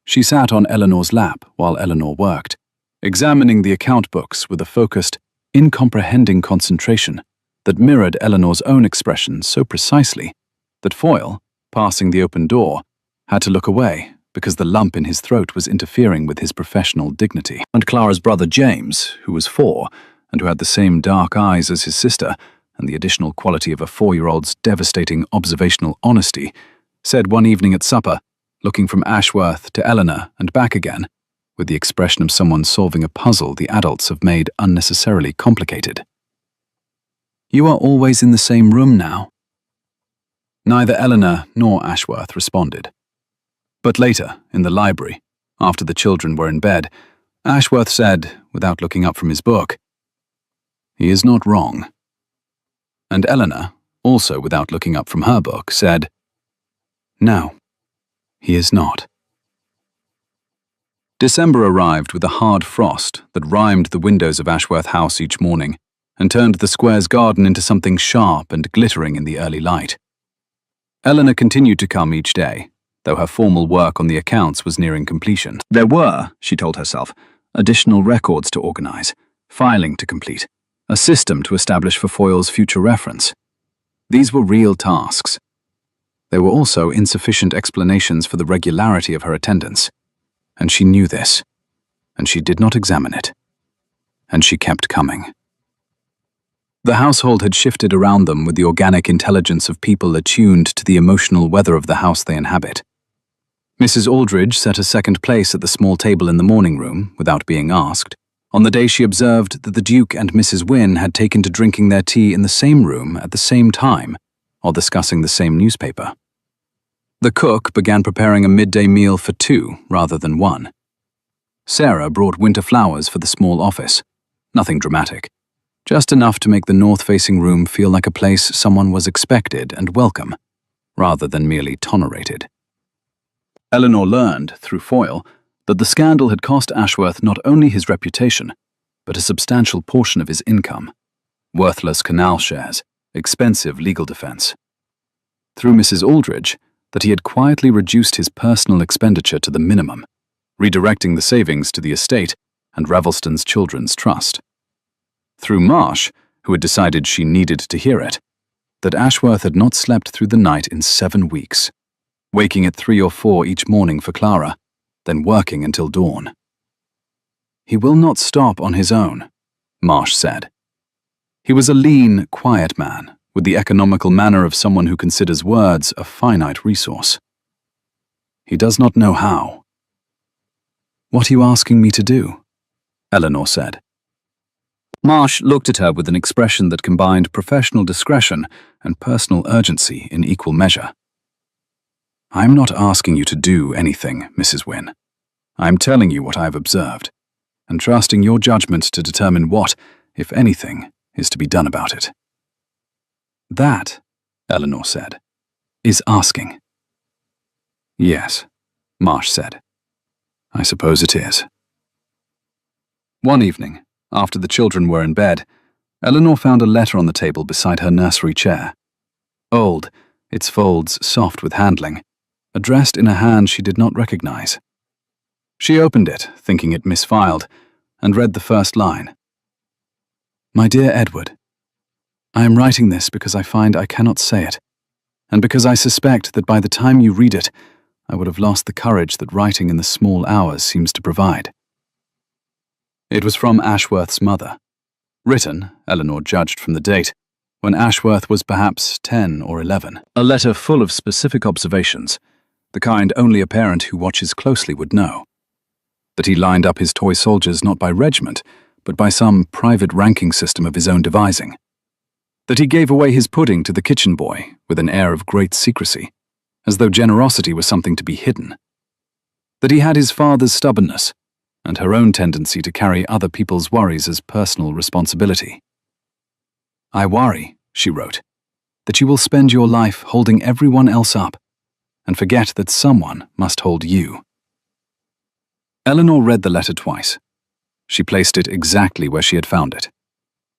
She sat on Eleanor's lap while Eleanor worked, examining the account books with a focused, incomprehending concentration that mirrored Eleanor's own expression so precisely that Foyle, passing the open door, had to look away because the lump in his throat was interfering with his professional dignity. And Clara's brother James, who was 4, and who had the same dark eyes as his sister, and the additional quality of a 4-year-old's devastating observational honesty, said one evening at supper, looking from Ashworth to Eleanor and back again, with the expression of someone solving a puzzle the adults have made unnecessarily complicated. "You are always in the same room now." Neither Eleanor nor Ashworth responded. But later, in the library, after the children were in bed, Ashworth said, without looking up from his book, "He is not wrong." And Eleanor, also without looking up from her book, said, "No, he is not." December arrived with a hard frost that rimed the windows of Ashworth House each morning and turned the square's garden into something sharp and glittering in the early light. Eleanor continued to come each day, though her formal work on the accounts was nearing completion. There were, she told herself, additional records to organize, filing to complete, a system to establish for Foyle's future reference. These were real tasks. There were also insufficient explanations for the regularity of her attendance, and she knew this, and she did not examine it, and she kept coming. The household had shifted around them with the organic intelligence of people attuned to the emotional weather of the house they inhabit. Mrs. Aldridge set a second place at the small table in the morning room, without being asked, on the day she observed that the Duke and Mrs. Wynne had taken to drinking their tea in the same room at the same time, while discussing the same newspaper. The cook began preparing a midday meal for 2 rather than 1. Sarah brought winter flowers for the small office, nothing dramatic, just enough to make the north-facing room feel like a place someone was expected and welcome, rather than merely tolerated. Eleanor learned, through Foyle, that the scandal had cost Ashworth not only his reputation, but a substantial portion of his income, worthless canal shares, expensive legal defense. Through Mrs. Aldridge, that he had quietly reduced his personal expenditure to the minimum, redirecting the savings to the estate and Ravelston's Children's Trust. Through Marsh, who had decided she needed to hear it, that Ashworth had not slept through the night in 7 weeks, waking at 3 or 4 each morning for Clara, then working until dawn. "He will not stop on his own," Marsh said. He was a lean, quiet man, with the economical manner of someone who considers words a finite resource. "He does not know how." "What are you asking me to do?" Eleanor said. Marsh looked at her with an expression that combined professional discretion and personal urgency in equal measure. "I am not asking you to do anything, Mrs. Wynne. I am telling you what I have observed, and trusting your judgment to determine what, if anything, is to be done about it." "That," Eleanor said, "is asking." "Yes," Marsh said. "I suppose it is." One evening, after the children were in bed, Eleanor found a letter on the table beside her nursery chair. Old, its folds soft with handling, addressed in a hand she did not recognize. She opened it, thinking it misfiled, and read the first line. "My dear Edward, I am writing this because I find I cannot say it, and because I suspect that by the time you read it, I would have lost the courage that writing in the small hours seems to provide." It was from Ashworth's mother, written, Eleanor judged from the date, when Ashworth was perhaps 10 or 11. A letter full of specific observations, the kind only a parent who watches closely would know. That he lined up his toy soldiers not by regiment, but by some private ranking system of his own devising. That he gave away his pudding to the kitchen boy with an air of great secrecy, as though generosity was something to be hidden. That he had his father's stubbornness, and her own tendency to carry other people's worries as personal responsibility. "I worry," she wrote, "that you will spend your life holding everyone else up, and forget that someone must hold you." Eleanor read the letter twice. She placed it exactly where she had found it.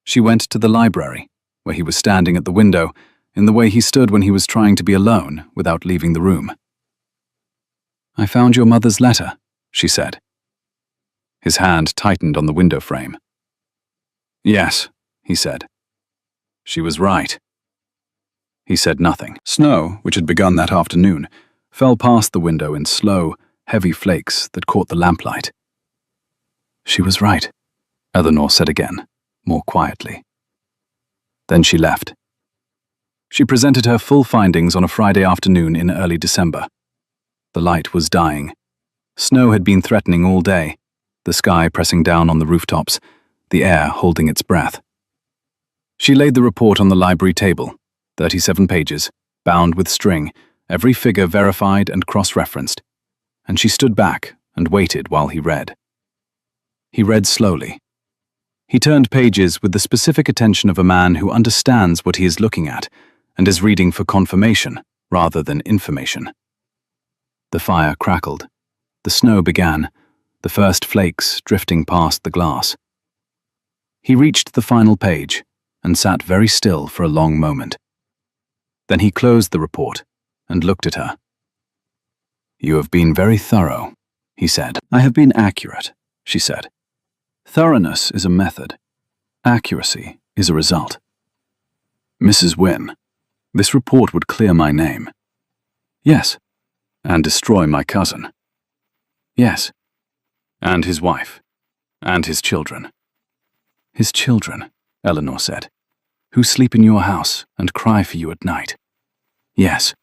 She went to the library, where he was standing at the window, in the way he stood when he was trying to be alone without leaving the room. "I found your mother's letter," she said. His hand tightened on the window frame. "Yes," he said. "She was right." He said nothing. Snow, which had begun that afternoon, fell past the window in slow, heavy flakes that caught the lamplight. She was right, Eleanor said again, more quietly. Then she left. She presented her full findings on a Friday afternoon in early December. The light was dying. Snow had been threatening all day, the sky pressing down on the rooftops, the air holding its breath. She laid the report on the library table, 37 pages, bound with string, every figure verified and cross-referenced, and she stood back and waited while he read. He read slowly. He turned pages with the specific attention of a man who understands what he is looking at and is reading for confirmation rather than information. The fire crackled. The snow began, the first flakes drifting past the glass. He reached the final page and sat very still for a long moment. Then he closed the report and looked at her. "You have been very thorough," he said. "I have been accurate," she said. "Thoroughness is a method. Accuracy is a result. Mrs. Wynne, this report would clear my name." "Yes." "And destroy my cousin." "Yes." "And his wife. And his children." "His children," Eleanor said, "who sleep in your house and cry for you at night." "Yes."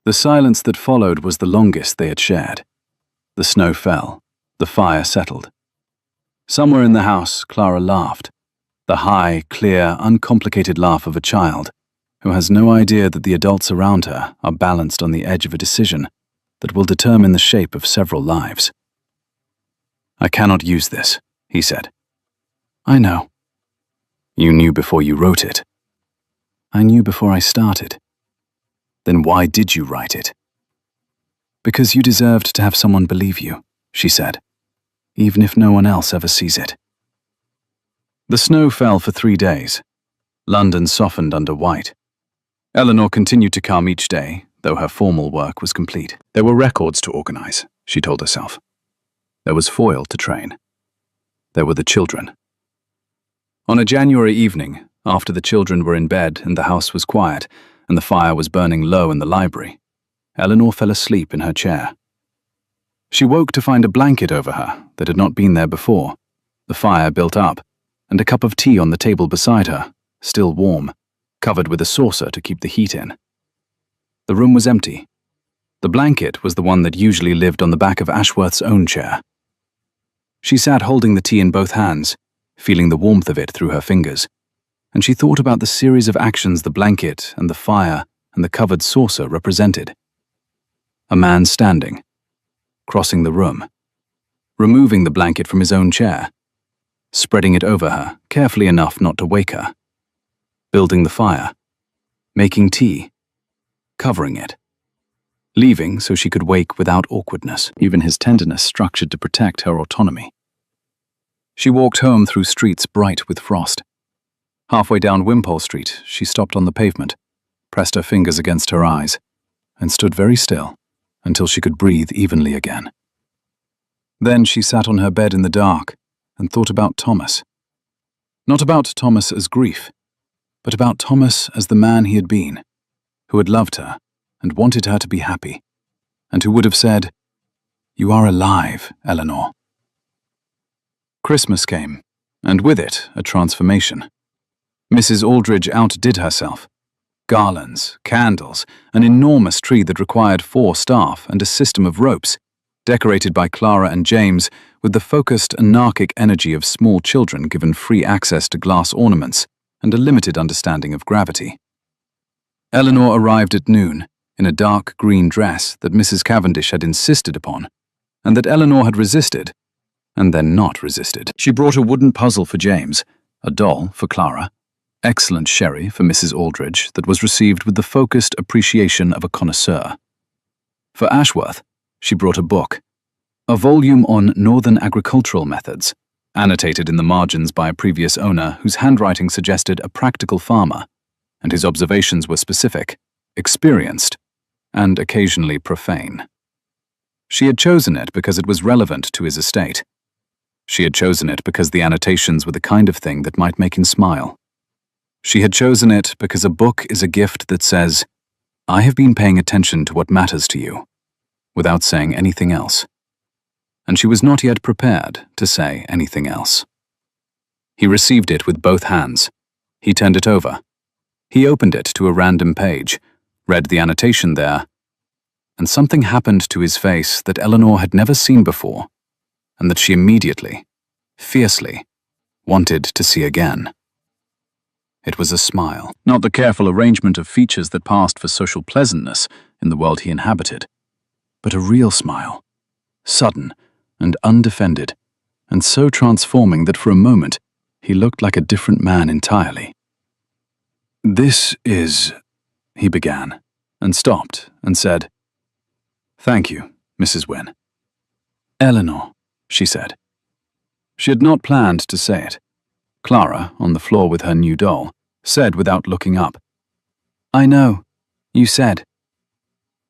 The silence that followed was the longest they had shared. The snow fell. The fire settled. Somewhere in the house, Clara laughed, the high, clear, uncomplicated laugh of a child who has no idea that the adults around her are balanced on the edge of a decision that will determine the shape of several lives. "I cannot use this," he said. "I know." "You knew before you wrote it." "I knew before I started." "Then why did you write it?" "Because you deserved to have someone believe you," she said, "even if no one else ever sees it." The snow fell for 3 days. London softened under white. Eleanor continued to come each day, though her formal work was complete. There were records to organize, she told herself. There was foil to train. There were the children. On a January evening, after the children were in bed and the house was quiet and the fire was burning low in the library, Eleanor fell asleep in her chair. She woke to find a blanket over her that had not been there before, the fire built up, and a cup of tea on the table beside her, still warm, covered with a saucer to keep the heat in. The room was empty. The blanket was the one that usually lived on the back of Ashworth's own chair. She sat holding the tea in both hands, feeling the warmth of it through her fingers, and she thought about the series of actions the blanket and the fire and the covered saucer represented. A man standing, crossing the room, removing the blanket from his own chair, spreading it over her, carefully enough not to wake her, building the fire, making tea, covering it, leaving so she could wake without awkwardness, even his tenderness structured to protect her autonomy. She walked home through streets bright with frost. Halfway down Wimpole Street, she stopped on the pavement, pressed her fingers against her eyes, and stood very still until she could breathe evenly again. Then she sat on her bed in the dark and thought about Thomas. Not about Thomas as grief, but about Thomas as the man he had been, who had loved her and wanted her to be happy, and who would have said, "You are alive, Eleanor." Christmas came, and with it a transformation. Mrs. Aldridge outdid herself. Garlands, candles, an enormous tree that required 4 staff and a system of ropes, decorated by Clara and James with the focused anarchic energy of small children given free access to glass ornaments and a limited understanding of gravity. Eleanor arrived at noon in a dark green dress that Mrs. Cavendish had insisted upon, and that Eleanor had resisted, and then not resisted. She brought a wooden puzzle for James, a doll for Clara, excellent sherry for Mrs. Aldridge that was received with the focused appreciation of a connoisseur. For Ashworth, she brought a book, a volume on northern agricultural methods, annotated in the margins by a previous owner whose handwriting suggested a practical farmer, and his observations were specific, experienced, and occasionally profane. She had chosen it because it was relevant to his estate. She had chosen it because the annotations were the kind of thing that might make him smile. She had chosen it because a book is a gift that says, "I have been paying attention to what matters to you," without saying anything else. And she was not yet prepared to say anything else. He received it with both hands. He turned it over. He opened it to a random page, read the annotation there, and something happened to his face that Eleanor had never seen before, and that she immediately, fiercely, wanted to see again. It was a smile, not the careful arrangement of features that passed for social pleasantness in the world he inhabited, but a real smile, sudden and undefended, and so transforming that for a moment he looked like a different man entirely. "This is," he began, and stopped and said, "Thank you, Mrs. Wynne." "Eleanor," she said. She had not planned to say it. Clara, on the floor with her new doll, said without looking up, "I know, you said."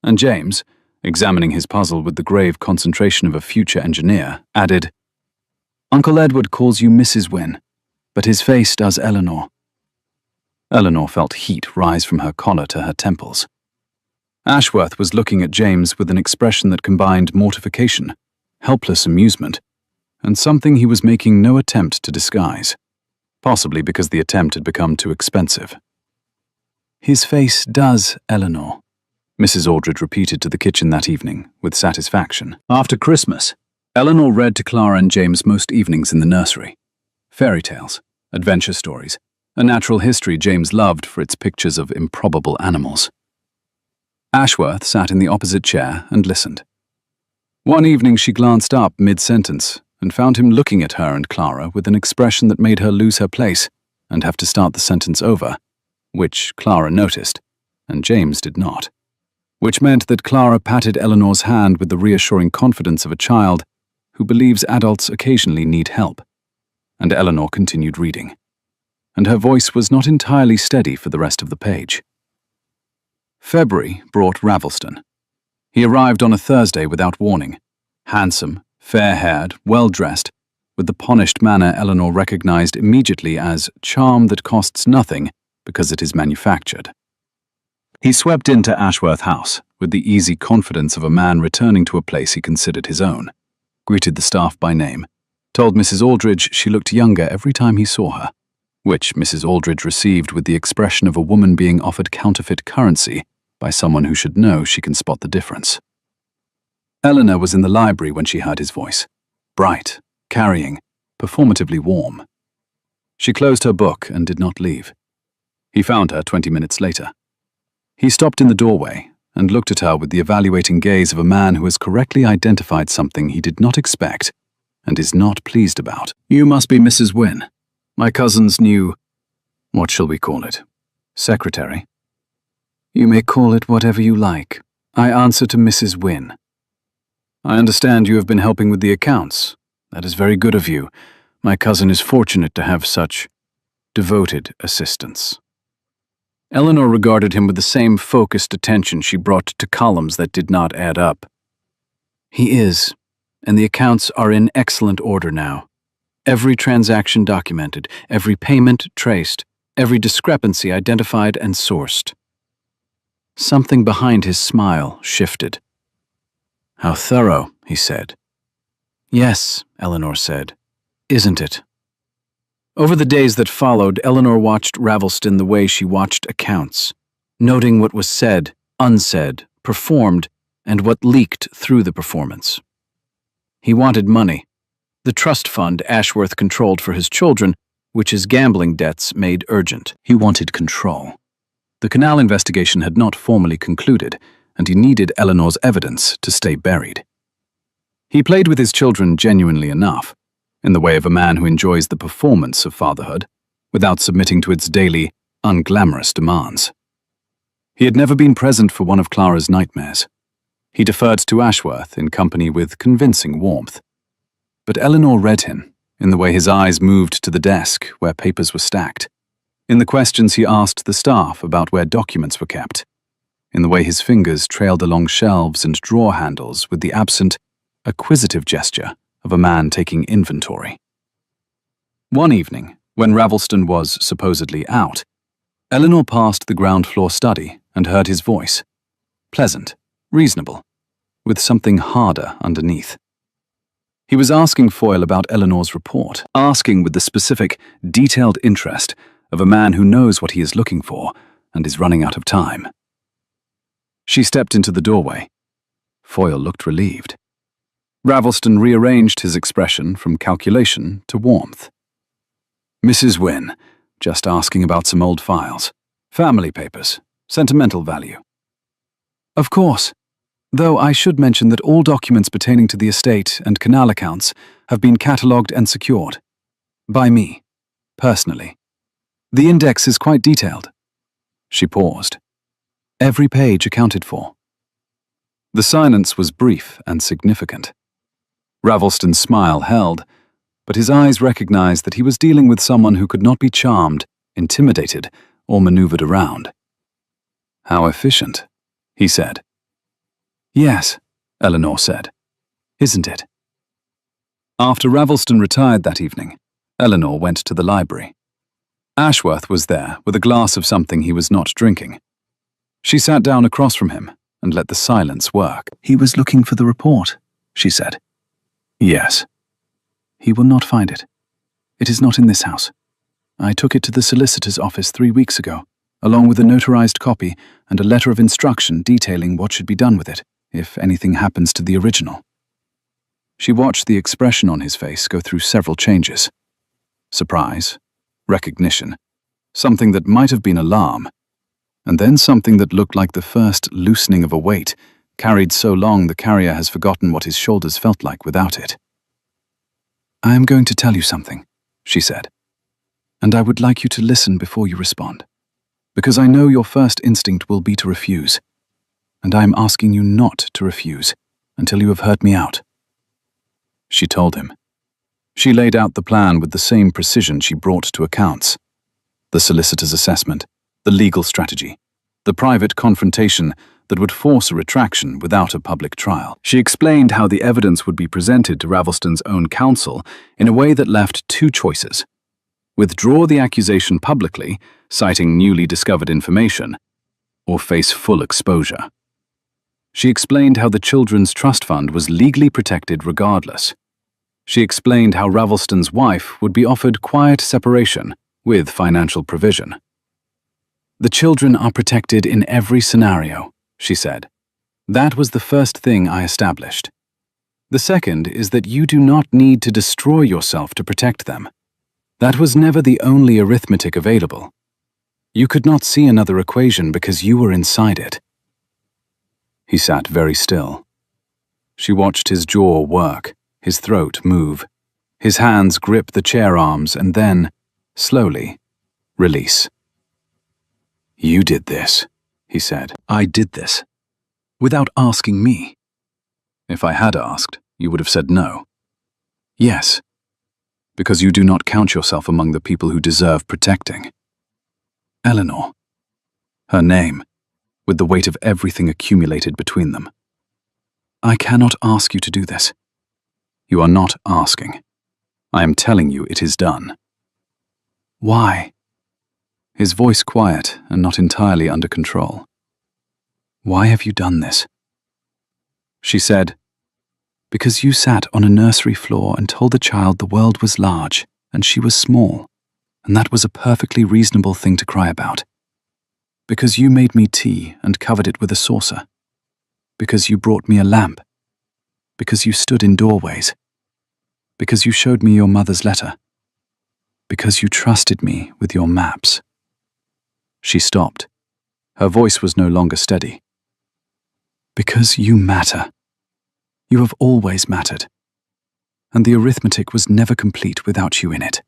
And James, examining his puzzle with the grave concentration of a future engineer, added, "Uncle Edward calls you Mrs. Wynne, but his face does Eleanor." Eleanor felt heat rise from her collar to her temples. Ashworth was looking at James with an expression that combined mortification, helpless amusement, and something he was making no attempt to disguise, possibly because the attempt had become too expensive. "His face does, Eleanor," Mrs. Aldridge repeated to the kitchen that evening, with satisfaction. After Christmas, Eleanor read to Clara and James most evenings in the nursery. Fairy tales, adventure stories, a natural history James loved for its pictures of improbable animals. Ashworth sat in the opposite chair and listened. One evening she glanced up mid-sentence and found him looking at her and Clara with an expression that made her lose her place and have to start the sentence over, which Clara noticed, and James did not, which meant that Clara patted Eleanor's hand with the reassuring confidence of a child who believes adults occasionally need help, and Eleanor continued reading, and her voice was not entirely steady for the rest of the page. February brought Ravelston. He arrived on a Thursday without warning, handsome, fair-haired, well-dressed, with the polished manner Eleanor recognized immediately as charm that costs nothing because it is manufactured. He swept into Ashworth House with the easy confidence of a man returning to a place he considered his own, greeted the staff by name, told Mrs. Aldridge she looked younger every time he saw her, which Mrs. Aldridge received with the expression of a woman being offered counterfeit currency by someone who should know she can spot the difference. Eleanor was in the library when she heard his voice, bright, carrying, performatively warm. She closed her book and did not leave. He found her 20 minutes later. He stopped in the doorway and looked at her with the evaluating gaze of a man who has correctly identified something he did not expect and is not pleased about. "You must be Mrs. Wynne, my cousin's new, what shall we call it, secretary?" "You may call it whatever you like. I answer to Mrs. Wynne." "I understand you have been helping with the accounts. That is very good of you. My cousin is fortunate to have such devoted assistants." Eleanor regarded him with the same focused attention she brought to columns that did not add up. "He is, and the accounts are in excellent order now. Every transaction documented, every payment traced, every discrepancy identified and sourced." Something behind his smile shifted. "How thorough," he said. "Yes," Eleanor said. "Isn't it?" Over the days that followed, Eleanor watched Ravelston the way she watched accounts, noting what was said, unsaid, performed, and what leaked through the performance. He wanted money. The trust fund Ashworth controlled for his children, which his gambling debts made urgent. He wanted control. The canal investigation had not formally concluded, and he needed Eleanor's evidence to stay buried. He played with his children genuinely enough, in the way of a man who enjoys the performance of fatherhood, without submitting to its daily, unglamorous demands. He had never been present for one of Clara's nightmares. He deferred to Ashworth in company with convincing warmth. But Eleanor read him, in the way his eyes moved to the desk where papers were stacked, in the questions he asked the staff about where documents were kept, in the way his fingers trailed along shelves and drawer handles with the absent, acquisitive gesture of a man taking inventory. One evening, when Ravelston was supposedly out, Eleanor passed the ground floor study and heard his voice, pleasant, reasonable, with something harder underneath. He was asking Foyle about Eleanor's report, asking with the specific, detailed interest of a man who knows what he is looking for and is running out of time. She stepped into the doorway. Foyle looked relieved. Ravelston rearranged his expression from calculation to warmth. "Mrs. Wynne, just asking about some old files. Family papers, sentimental value." "Of course. Though I should mention that all documents pertaining to the estate and canal accounts have been catalogued and secured. By me, personally. The index is quite detailed." She paused. "Every page accounted for." The silence was brief and significant. Ravelston's smile held, but his eyes recognized that he was dealing with someone who could not be charmed, intimidated, or maneuvered around. "How efficient," he said. "Yes," Eleanor said. "Isn't it?" After Ravelston retired that evening, Eleanor went to the library. Ashworth was there with a glass of something he was not drinking. She sat down across from him and let the silence work. "He was looking for the report," she said. "Yes." "He will not find it. It is not in this house. I took it to the solicitor's office 3 weeks ago, along with a notarized copy and a letter of instruction detailing what should be done with it, if anything happens to the original." She watched the expression on his face go through several changes. Surprise, recognition, something that might have been alarm, and then something that looked like the first loosening of a weight, carried so long the carrier has forgotten what his shoulders felt like without it. "I am going to tell you something," she said, "and I would like you to listen before you respond, because I know your first instinct will be to refuse, and I am asking you not to refuse until you have heard me out." She told him. She laid out the plan with the same precision she brought to accounts. The solicitor's assessment, the legal strategy, the private confrontation that would force a retraction without a public trial. She explained how the evidence would be presented to Ravelston's own counsel in a way that left two choices: withdraw the accusation publicly, citing newly discovered information, or face full exposure. She explained how the Children's Trust Fund was legally protected regardless. She explained how Ravelston's wife would be offered quiet separation with financial provision. "The children are protected in every scenario," she said. "That was the first thing I established. The second is that you do not need to destroy yourself to protect them. That was never the only arithmetic available. You could not see another equation because you were inside it." He sat very still. She watched his jaw work, his throat move, his hands grip the chair arms and then, slowly, release. "You did this," he said. "I did this. Without asking me. If I had asked, you would have said no." "Yes. Because you do not count yourself among the people who deserve protecting." Eleanor. Her name, with the weight of everything accumulated between them. "I cannot ask you to do this." "You are not asking. I am telling you it is done." "Why?" His voice quiet and not entirely under control. "Why have you done this?" She said, "Because you sat on a nursery floor and told the child the world was large and she was small, and that was a perfectly reasonable thing to cry about. Because you made me tea and covered it with a saucer. Because you brought me a lamp. Because you stood in doorways. Because you showed me your mother's letter. Because you trusted me with your maps." She stopped. Her voice was no longer steady. "Because you matter. You have always mattered. And the arithmetic was never complete without you in it."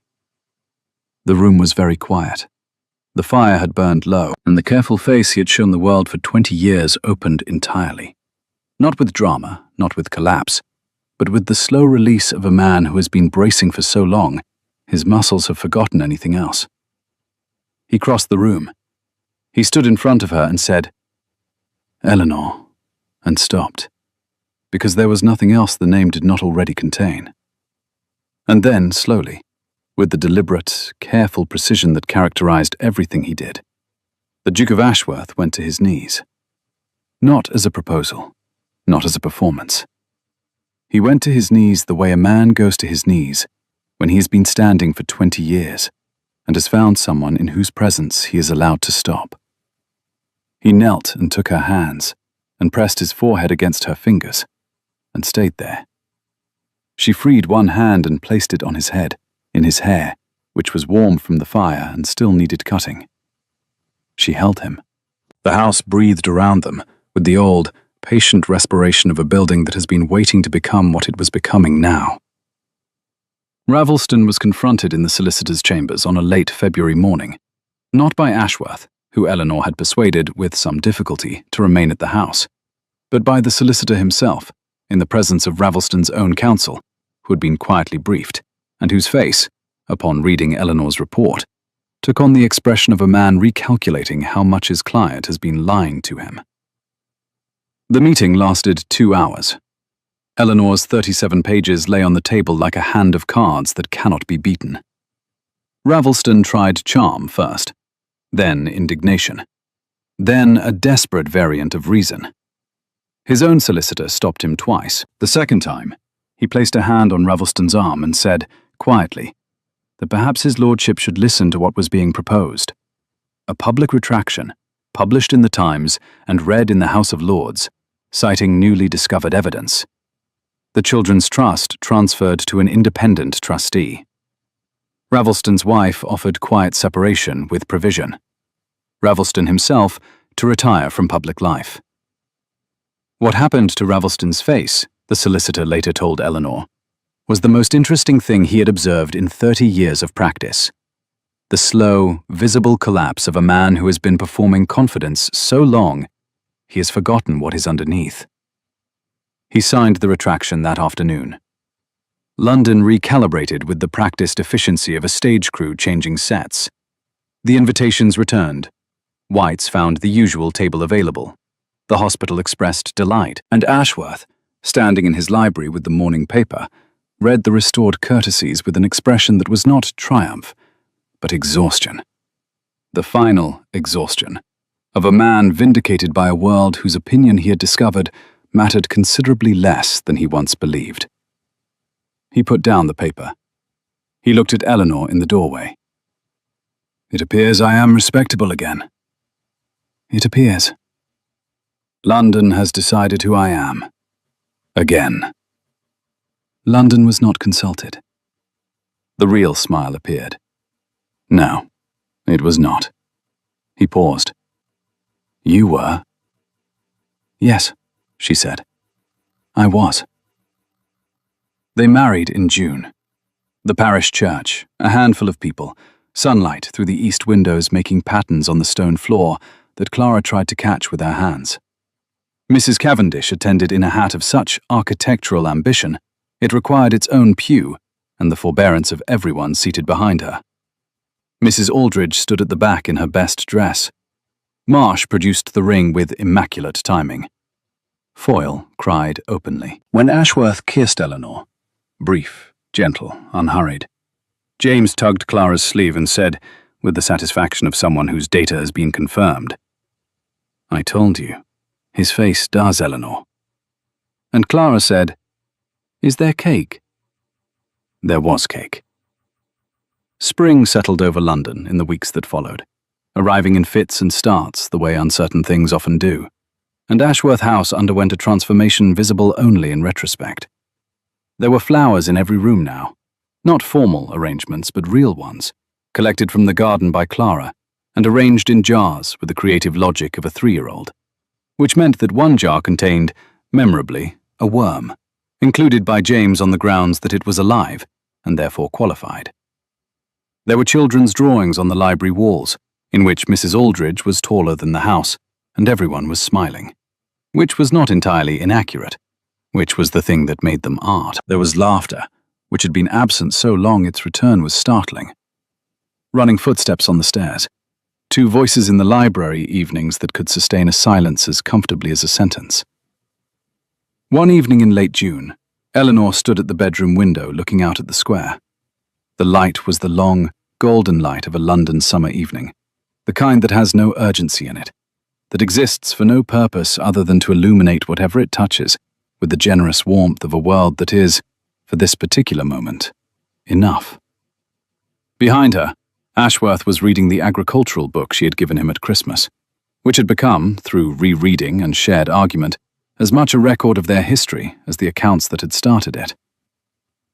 The room was very quiet. The fire had burned low, and the careful face he had shown the world for 20 years opened entirely. Not with drama, not with collapse, but with the slow release of a man who has been bracing for so long, his muscles have forgotten anything else. He crossed the room. He stood in front of her and said, "Eleanor," and stopped, because there was nothing else the name did not already contain. And then, slowly, with the deliberate, careful precision that characterized everything he did, the Duke of Ashworth went to his knees. Not as a proposal, not as a performance. He went to his knees the way a man goes to his knees when he has been standing for 20 years and has found someone in whose presence he is allowed to stop. He knelt and took her hands and pressed his forehead against her fingers and stayed there. She freed one hand and placed it on his head, in his hair, which was warm from the fire and still needed cutting. She held him. The house breathed around them with the old, patient respiration of a building that has been waiting to become what it was becoming now. Ravelston was confronted in the solicitor's chambers on a late February morning, not by Ashworth, who Eleanor had persuaded with some difficulty to remain at the house, but by the solicitor himself, in the presence of Ravelston's own counsel, who had been quietly briefed, and whose face, upon reading Eleanor's report, took on the expression of a man recalculating how much his client has been lying to him. The meeting lasted 2 hours. Eleanor's 37 pages lay on the table like a hand of cards that cannot be beaten. Ravelston tried charm first, then indignation, then a desperate variant of reason. His own solicitor stopped him twice. The second time, he placed a hand on Ravelston's arm and said, quietly, that perhaps his lordship should listen to what was being proposed. A public retraction, published in the Times and read in the House of Lords, citing newly discovered evidence. The Children's Trust transferred to an independent trustee. Ravelston's wife offered quiet separation with provision. Ravelston himself to retire from public life. What happened to Ravelston's face, the solicitor later told Eleanor, was the most interesting thing he had observed in 30 years of practice. The slow, visible collapse of a man who has been performing confidence so long, he has forgotten what is underneath. He signed the retraction that afternoon. London recalibrated with the practiced efficiency of a stage crew changing sets. The invitations returned. Whites found the usual table available. The hospital expressed delight, and Ashworth, standing in his library with the morning paper, read the restored courtesies with an expression that was not triumph, but exhaustion. The final exhaustion of a man vindicated by a world whose opinion he had discovered mattered considerably less than he once believed. He put down the paper. He looked at Eleanor in the doorway. It appears I am respectable again. It appears. London has decided who I am. Again. London was not consulted. The real smile appeared. No, it was not. He paused. You were? Yes, she said. I was. They married in June. The parish church, a handful of people, sunlight through the east windows making patterns on the stone floor that Clara tried to catch with her hands. Mrs. Cavendish attended in a hat of such architectural ambition, it required its own pew and the forbearance of everyone seated behind her. Mrs. Aldridge stood at the back in her best dress. Marsh produced the ring with immaculate timing. Foyle cried openly. When Ashworth kissed Eleanor, brief, gentle, unhurried, James tugged Clara's sleeve and said, with the satisfaction of someone whose data has been confirmed, I told you, his face does, Eleanor. And Clara said, Is there cake? There was cake. Spring settled over London in the weeks that followed, arriving in fits and starts the way uncertain things often do, and Ashworth House underwent a transformation visible only in retrospect. There were flowers in every room now, not formal arrangements but real ones, collected from the garden by Clara and arranged in jars with the creative logic of a 3-year-old, which meant that one jar contained, memorably, a worm, included by James on the grounds that it was alive and therefore qualified. There were children's drawings on the library walls, in which Mrs. Aldridge was taller than the house, and everyone was smiling, which was not entirely inaccurate, which was the thing that made them art. There was laughter, which had been absent so long its return was startling. Running footsteps on the stairs, 2 voices in the library evenings that could sustain a silence as comfortably as a sentence. One evening in late June, Eleanor stood at the bedroom window looking out at the square. The light was the long, golden light of a London summer evening, the kind that has no urgency in it, that exists for no purpose other than to illuminate whatever it touches with the generous warmth of a world that is, for this particular moment, enough. Behind her, Ashworth was reading the agricultural book she had given him at Christmas, which had become, through rereading and shared argument, as much a record of their history as the accounts that had started it.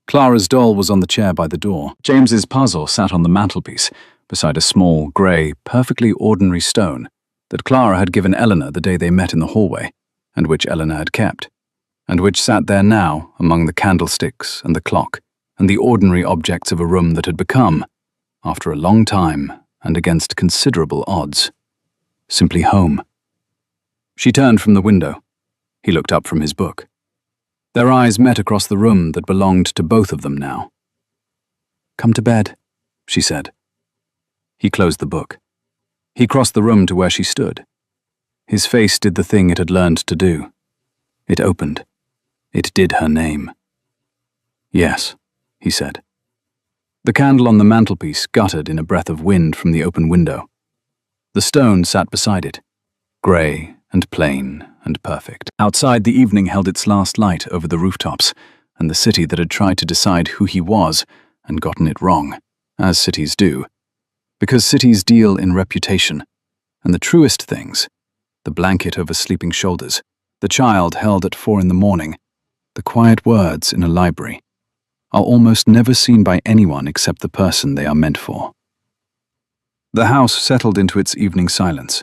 Clara's doll was on the chair by the door. James's puzzle sat on the mantelpiece, beside a small, grey, perfectly ordinary stone that Clara had given Eleanor the day they met in the hallway, and which Eleanor had kept, and which sat there now among the candlesticks and the clock and the ordinary objects of a room that had become, after a long time and against considerable odds, simply home. She turned from the window. He looked up from his book. Their eyes met across the room that belonged to both of them now. "Come to bed," she said. He closed the book. He crossed the room to where she stood. His face did the thing it had learned to do. It opened. It did her name. "Yes," he said. The candle on the mantelpiece guttered in a breath of wind from the open window. The stone sat beside it, grey and plain and perfect. Outside, the evening held its last light over the rooftops, and the city that had tried to decide who he was and gotten it wrong, as cities do. Because cities deal in reputation, and the truest things, the blanket over sleeping shoulders, the child held at 4 a.m, the quiet words in a library, are almost never seen by anyone except the person they are meant for. The house settled into its evening silence.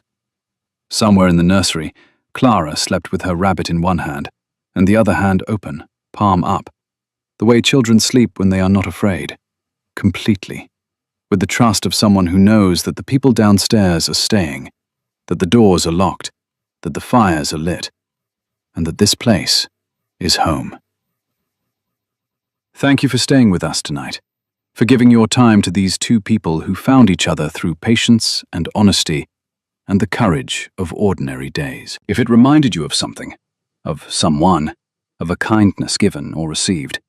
Somewhere in the nursery, Clara slept with her rabbit in one hand, and the other hand open, palm up, the way children sleep when they are not afraid, completely, with the trust of someone who knows that the people downstairs are staying, that the doors are locked, that the fires are lit, and that this place is home. Thank you for staying with us tonight, for giving your time to these two people who found each other through patience and honesty and the courage of ordinary days. If it reminded you of something, of someone, of a kindness given or received,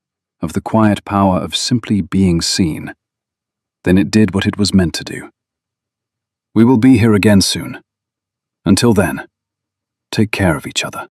of the quiet power of simply being seen, then it did what it was meant to do. We will be here again soon. Until then, take care of each other.